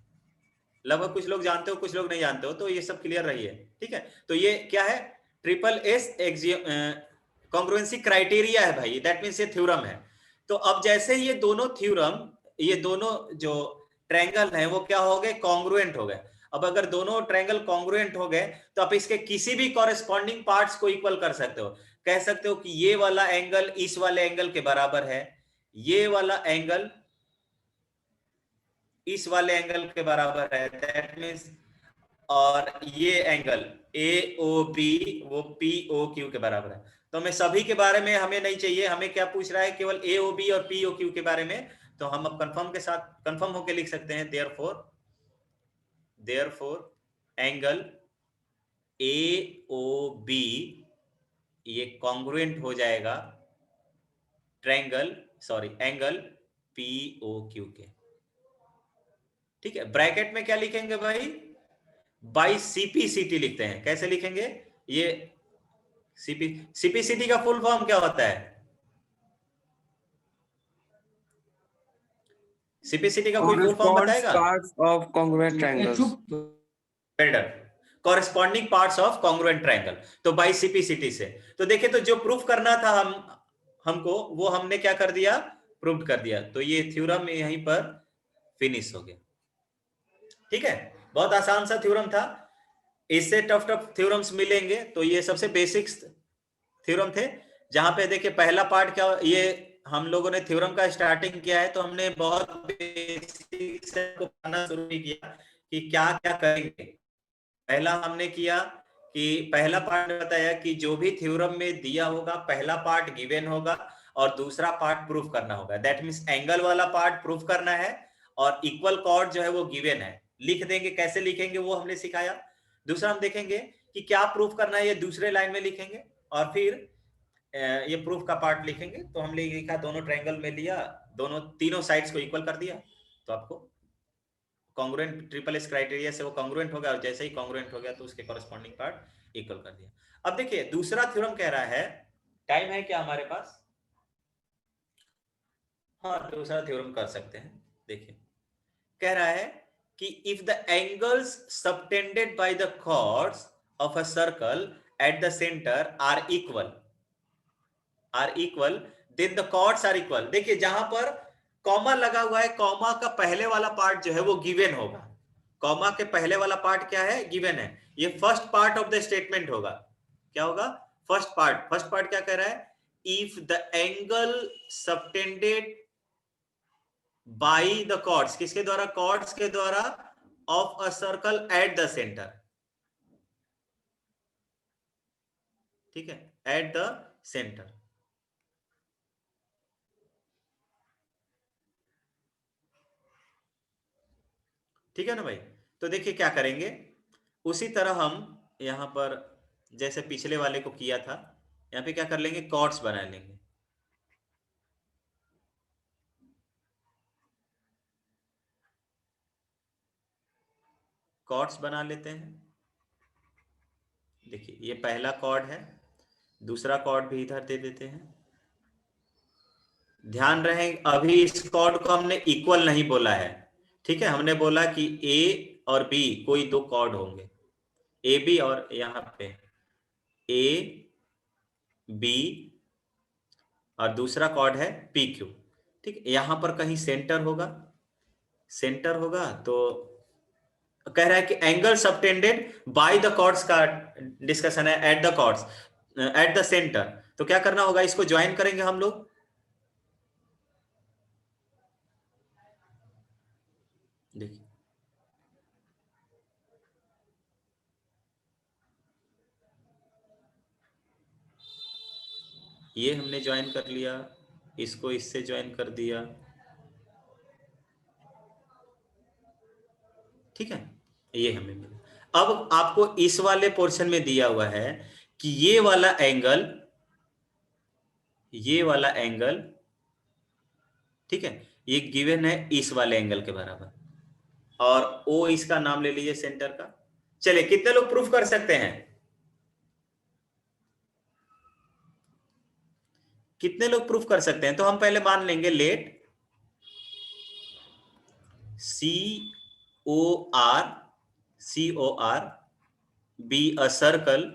लगभग कुछ लोग जानते हो कुछ लोग नहीं जानते हो, तो ये सब क्लियर रही है। ठीक है, तो ये क्या है, triple S axiom congruency criteria है भाई, दैट मींस ये थ्योरम है। तो अब जैसे ये दोनों थ्योरम, ये दोनों जो ट्रायंगल है वो क्या हो गए, कॉन्ग्रुएंट हो गए। अब अगर दोनों ट्रायंगल कॉन्ग्रुएंट हो गए तो आप इसके किसी भी कॉरेस्पॉन्डिंग पार्ट्स को इक्वल कर सकते हो। कह सकते हो कि ये वाला एंगल इस वाले एंगल के बराबर है, ये वाला एंगल इस वाले एंगल के बराबर है, दैट मीन्स, और ये एंगल ए ओ बी वो पी ओ क्यू के बराबर है। तो हमें सभी के बारे में हमें नहीं चाहिए, हमें क्या पूछ रहा है, केवल ए ओ बी और पी ओ क्यू के बारे में। तो हम अब कंफर्म के साथ कंफर्म होके लिख सकते हैं, therefore angle A O B ये कॉन्ग्रुएंट हो जाएगा एंगल पी ओ क्यू के। ठीक है, ब्रैकेट में क्या लिखेंगे भाई, बाई सीपीसीटी लिखते हैं। कैसे लिखेंगे, ये सीपीसीटी का फुल फॉर्म क्या होता है, सीपीसीटी का कोई फुल फॉर्म बताएगा, parts of congruent triangles, better corresponding parts of congruent triangle. तो बाई सीपीसीटी से, तो देखिए, तो जो प्रूफ करना था हमको वो हमने क्या कर दिया, प्रूव कर दिया। तो ये थ्योरम यहीं पर फिनिश हो गया। ठीक है, बहुत आसान सा थ्योरम था, इससे टफ थ्योरम्स मिलेंगे। तो ये सबसे बेसिक थ्योरम थे, जहां पे देखिए पहला पार्ट क्या, ये हम लोगों ने थ्योरम का स्टार्टिंग किया है तो हमने बहुत बेसिक से पढ़ना शुरू नहीं किया कि क्या क्या करेंगे। पहला हमने किया कि पहला पार्ट बताया कि जो भी थ्योरम में दिया होगा पहला पार्ट गिवन होगा और दूसरा पार्ट प्रूफ करना होगा। दैट मींस एंगल वाला पार्ट प्रूफ करना है और इक्वल कॉर्ड जो है वो गिवन है, लिख देंगे। कैसे लिखेंगे वो हमने सिखाया। दूसरा हम देखेंगे कि क्या प्रूफ करना है, ये दूसरे लाइन में लिखेंगे और फिर ये प्रूफ का पार्ट लिखेंगे। तो हमने लिखा दोनों ट्रायंगल में लिया, दोनों तीनों साइड्स को इक्वल कर दिया, तो आपको कॉन्ग्रुएंट ट्रिपल एस क्राइटेरिया से वो कॉन्ग्रुएंट हो गया, और जैसे ही कॉन्ग्रुएंट हो गया तो उसके कॉरेस्पॉन्डिंग पार्ट इक्वल कर दिया। अब देखिए दूसरा थ्योरम कह रहा है, टाइम है क्या हमारे पास, हाँ दूसरा थ्योरम कर सकते हैं। देखिए कह रहा है कि if the angles subtended by the chords of a circle at the centre are equal then the chords are equal. देखिए जहां पर कॉमा लगा हुआ है, कॉमा का पहले वाला पार्ट जो है वो गिवन होगा। कॉमा के पहले वाला पार्ट क्या है, गिवन है। ये first part of the statement होगा। क्या होगा, फर्स्ट पार्ट क्या कह रहा है, if the angle subtended by the chords, किसके द्वारा, कॉर्ड्स के द्वारा, of a circle at the centre. ठीक है, एट द सेंटर। ठीक है ना भाई। तो देखिए क्या करेंगे, उसी तरह हम यहां पर जैसे पिछले वाले को किया था, यहां पे क्या कर लेंगे, कॉर्ड्स बना लेंगे। कॉर्ड्स बना लेते हैं। देखिए ये पहला कॉर्ड है, दूसरा कॉर्ड भी इधर दे देते हैं। ध्यान रहे अभी इस कॉर्ड को हमने इक्वल नहीं बोला है। ठीक है, हमने बोला कि ए और बी कोई दो कॉर्ड होंगे, ए बी, और यहां पे ए बी और दूसरा कॉर्ड है पी क्यू। ठीक है, यहां पर कहीं सेंटर होगा, तो कह रहा है कि angle subtended by the chords का डिस्कशन है, at the chords at the centre. तो क्या करना होगा, इसको ज्वाइन करेंगे हम लोग। देखिए ये हमने ज्वाइन कर लिया, इसको इससे ज्वाइन कर दिया। ठीक है, ये हमें मिला। अब आपको इस वाले पोर्शन में दिया हुआ है कि ये वाला एंगल, ठीक है, ये गिवन है इस वाले एंगल के बराबर, और ओ इसका नाम ले लीजिए सेंटर का। चलिए कितने लोग प्रूफ कर सकते हैं, कितने लोग प्रूफ कर सकते हैं। तो हम पहले मान लेंगे, let C O R be a circle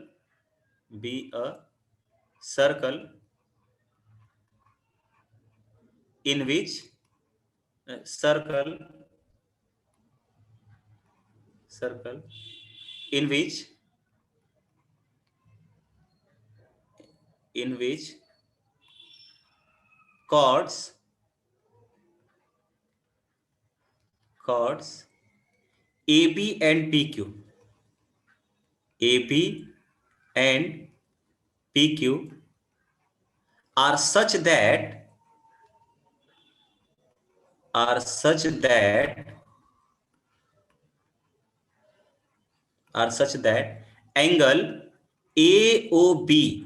in which circle circle in which chords AB and PQ, AB and PQ are such that angle AOB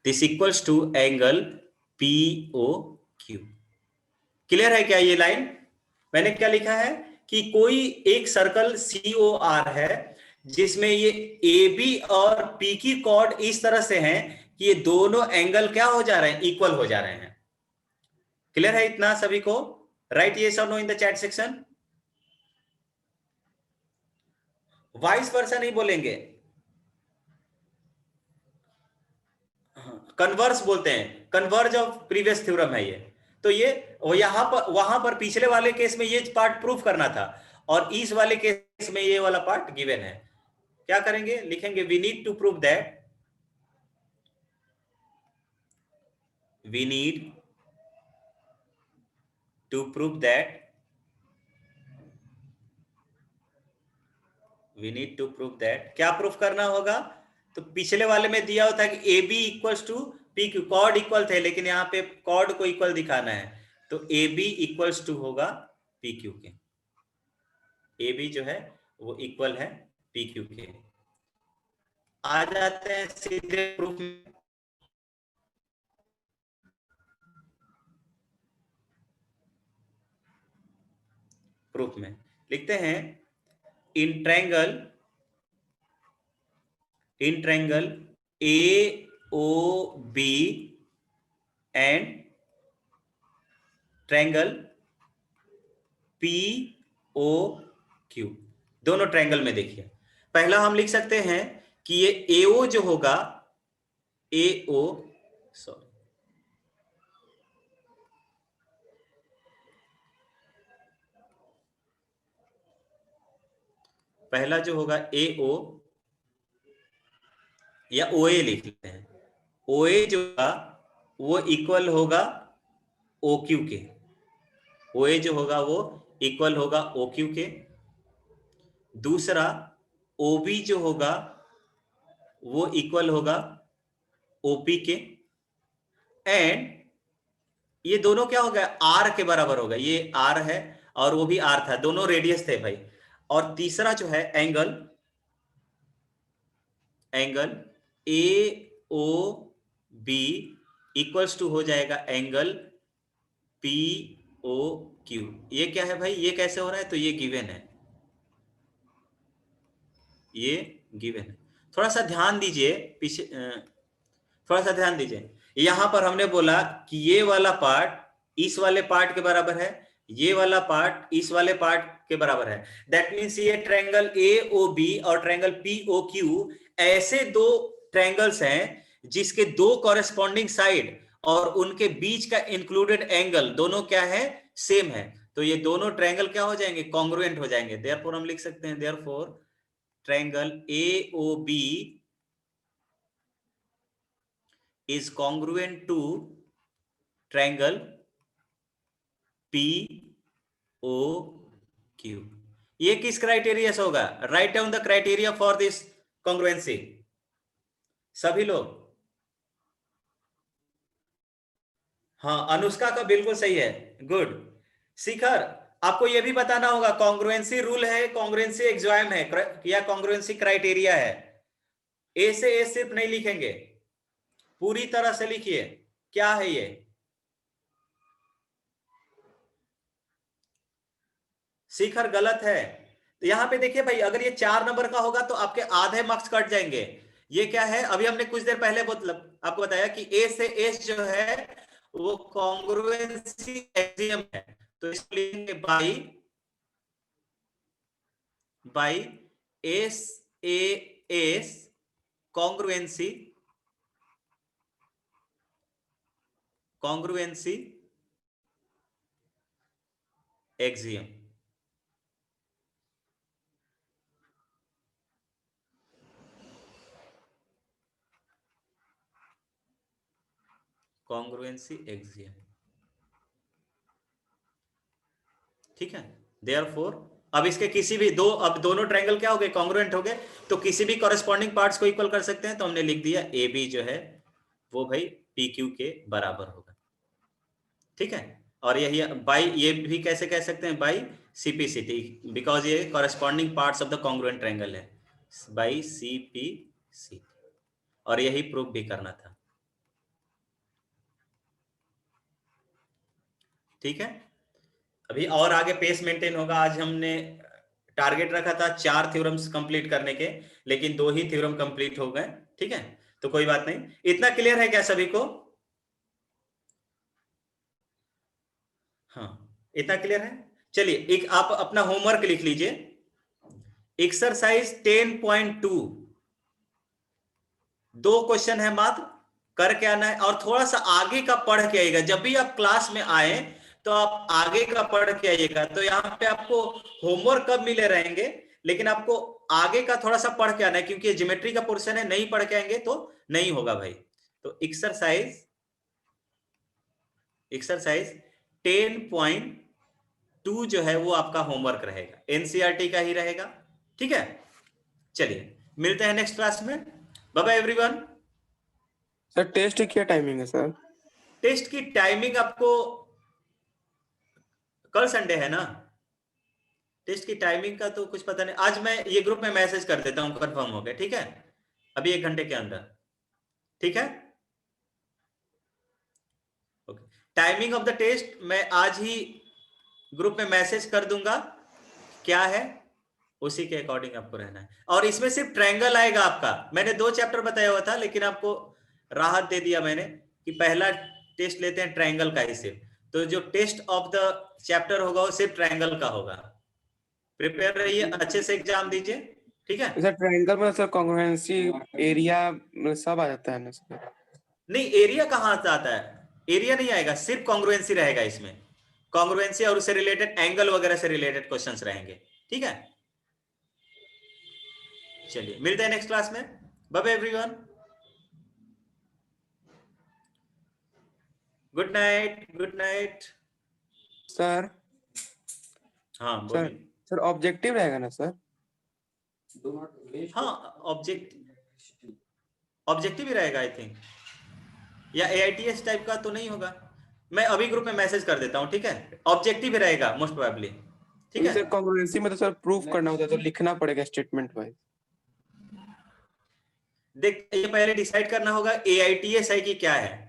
this equals to angle POQ. Clear है क्या ये line? मैंने क्या लिखा है कि कोई एक सर्कल COR है जिसमें ये AB और P की कॉर्ड इस तरह से हैं कि ये दोनों एंगल क्या हो जा रहे हैं, इक्वल हो जा रहे हैं. क्लियर है इतना सभी को? राइट यस और no in the chat section. Vice versa नहीं बोलेंगे, कन्वर्स बोलते हैं. कन्वर्ज ऑफ प्रीवियस थ्योरम है ये. तो ये वहां पर पिछले वाले केस में ये पार्ट प्रूफ करना था और इस वाले केस में ये वाला पार्ट गिवन है. क्या करेंगे? लिखेंगे we need to prove that क्या प्रूफ करना होगा? तो पिछले वाले में दिया होता है कि AB equals to PQ, chord equal थे लेकिन यहाँ पे कॉर्ड को इक्वल दिखाना है तो AB इक्वल्स टू होगा PQ के. AB जो है वो इक्वल है PQ के. आ जाते हैं सीधे प्रूफ में. प्रूफ में लिखते हैं in triangle AOB and triangle POQ, दोनों ट्रायंगल में देखिए. पहला हम लिख सकते हैं कि ये AO जो होगा पहला जो होगा AO या OA लिख लेते हैं. OA जो होगा वो इक्वल होगा OQ के. OA जो होगा वो इक्वल होगा OQ के. दूसरा OB जो होगा वो इक्वल होगा OP के. एंड ये दोनों क्या हो गया? R के बराबर होगा. ये R है और वो भी R था, दोनों रेडियस थे भाई. और तीसरा जो है एंगल AOB इक्वल्स टू हो जाएगा एंगल POQ. ये क्या है भाई? ये कैसे हो रहा है? तो ये गिवन है, थोड़ा सा ध्यान दीजिए पीछे, थोड़ा सा ध्यान दीजिए. यहां पर हमने बोला कि ये वाला पार्ट इस वाले पार्ट के बराबर है, ये वाला पार्ट इस वाले पार्ट के बराबर है. दैट मींस ये ट्रायंगल AOB और ट्रायंगल POQ ऐसे दो ट्रायंगल्स हैं जिसके दो कॉरेस्पॉन्डिंग साइड और उनके बीच का इंक्लूडेड एंगल दोनों क्या है? सेम है. तो ये दोनों ट्रायंगल क्या हो जाएंगे? कॉन्ग्रुएंट हो जाएंगे. देयरफॉर हम लिख सकते हैं therefore triangle AOB is congruent to triangle POQ. ये किस क्राइटेरिया से होगा? Write down the criteria for this congruency. सभी लोग. हाँ, अनुष्का का बिल्कुल सही है. गुड. शिखर, आपको यह भी बताना होगा कॉन्ग्रुएंसी रूल है, कॉन्ग्रुएंसी एग्जॉयम है या कॉन्ग्रुएंसी क्राइटेरिया है. ए से ए सिर्फ नहीं लिखेंगे, पूरी तरह से लिखिए क्या है ये. शिखर गलत है. तो यहां पे देखिए भाई, अगर ये 4 नंबर का होगा तो आपके आधे मार्क्स कट जाएंगे. ये क्या है? अभी हमने कुछ देर पहले आपको बताया कि ए से एस जो है वो कॉन्ग्रुएंसी एक्सियम है. तो इसको लिखेंगे by S A S congruency axiom. Congruency axiom, ठीक है। देयरफॉर अब इसके किसी भी दो, अब दोनों ट्रायंगल क्या हो गए, कॉन्ग्रुएंट हो गए, तो किसी भी कॉरेस्पॉन्डिंग पार्ट्स को इक्वल कर सकते हैं। तो हमने लिख दिया ए बी जो है वो भाई पी क्यू के बराबर होगा, ठीक है। और यही बाई, ये भी कैसे कह सकते हैं, बाई सीपीसीटी, बिकॉज ये corresponding parts of the congruent triangle है, बाई सीपीसीटी। और यही प्रूफ भी करना था, ठीक है। अभी और आगे पेस मेंटेन होगा। आज हमने टारगेट रखा था 4 थ्योरम्स कंप्लीट करने के, लेकिन 2 ही थ्योरम कंप्लीट हो गए, ठीक है। तो कोई बात नहीं। इतना क्लियर है क्या सभी को? हाँ, इतना क्लियर है। चलिए एक आप अपना होमवर्क लिख लीजिए, एक्सरसाइज 10.2, 2 क्वेश्चन है मात्र, करके आना है। और थोड़ा सा आगे का पढ़ के आइएगा, जब भी आप क्लास में आए तो आप आगे का पढ़ के आइएगा। तो यहाँ पे आपको होमवर्क कब मिले रहेंगे, लेकिन आपको आगे का थोड़ा सा पढ़ के आना है, क्योंकि ज्योमेट्री का पोर्शन है, नहीं पढ़ के आएंगे तो नहीं होगा भाई। तो एक्सरसाइज 10.2 जो है वो आपका होमवर्क रहेगा, एनसीईआरटी का ही रहेगा, ठीक है। चलिए मिलते हैं नेक्स्ट क्लास में, bye bye everyone. Sir test की क्या टाइमिंग है सर? टेस्ट की टाइमिंग आपको, कल संडे है ना, टेस्ट की टाइमिंग का तो कुछ पता नहीं। आज मैं ये ग्रुप में मैसेज कर देता हूं, कंफर्म हो गया, ठीक है, अभी 1 घंटे के अंदर, ठीक है। Okay, timing of the test मैं आज ही ग्रुप में मैसेज कर दूंगा, क्या है उसी के अकॉर्डिंग आपको रहना है। और इसमें सिर्फ ट्रायंगल आएगा आपका, मैंने 2 चैप्टर बताया हुआ था, लेकिन आपको राहत दे दिया मैंने कि पहला टेस्ट लेते हैं ट्रायंगल का ही सिर्फ। तो जो टेस्ट ऑफ द चैप्टर होगा वो सिर्फ ट्रायंगल का होगा। प्रिपेयर रहिए, अच्छे से एग्जाम दीजिए, ठीक है। सर ट्रायंगल में सर कॉन्ग्रुएंसी, एरिया सब आ जाता है ना सर? नहीं, एरिया कहाँ से आता है, एरिया नहीं आएगा, सिर्फ कॉन्ग्रुएंसी रहेगा इसमें। कॉन्ग्रुएंसी और उससे रिलेटेड एंगल वगैरह से रिलेटेड क्वेश्चंस रहेंगे, ठीक है। चलिए मिलते हैं नेक्स्ट क्लास में, bye bye everyone, good night, good night. Sir हाँ सर बोलिए। सर ऑब्जेक्टिव रहेगा ना सर? हाँ ऑब्जेक्टिव ही रहेगा आई थिंक, या एआईटीएस टाइप का तो नहीं होगा। मैं अभी ग्रुप में मैसेज कर देता हूँ, ठीक है। ऑब्जेक्टिव ही रहेगा मोस्ट प्रोबेबली, ठीक है। सर कॉन्ग्रुएंसी में तो सर प्रूफ करना होता है, तो लिखना पड़ेगा स्टेटमेंट वाइज। देख, ये पहले डिसाइड करना होगा एआईटीएस है कि क्या है।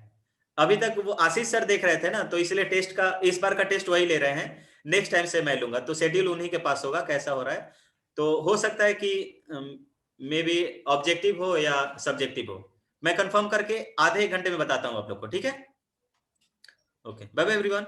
अभी तक वो आशीष सर देख रहे थे ना, तो इसलिए टेस्ट का, इस बार का टेस्ट वही ले रहे हैं, नेक्स्ट टाइम से मैं लूंगा, तो शेड्यूल उन्हीं के पास होगा कैसा हो रहा है। तो हो सकता है कि मे बी ऑब्जेक्टिव हो या सब्जेक्टिव हो, मैं कंफर्म करके आधे 1 घंटे में बताता हूं आप लोग को, ठीक है। Okay, bye bye everyone.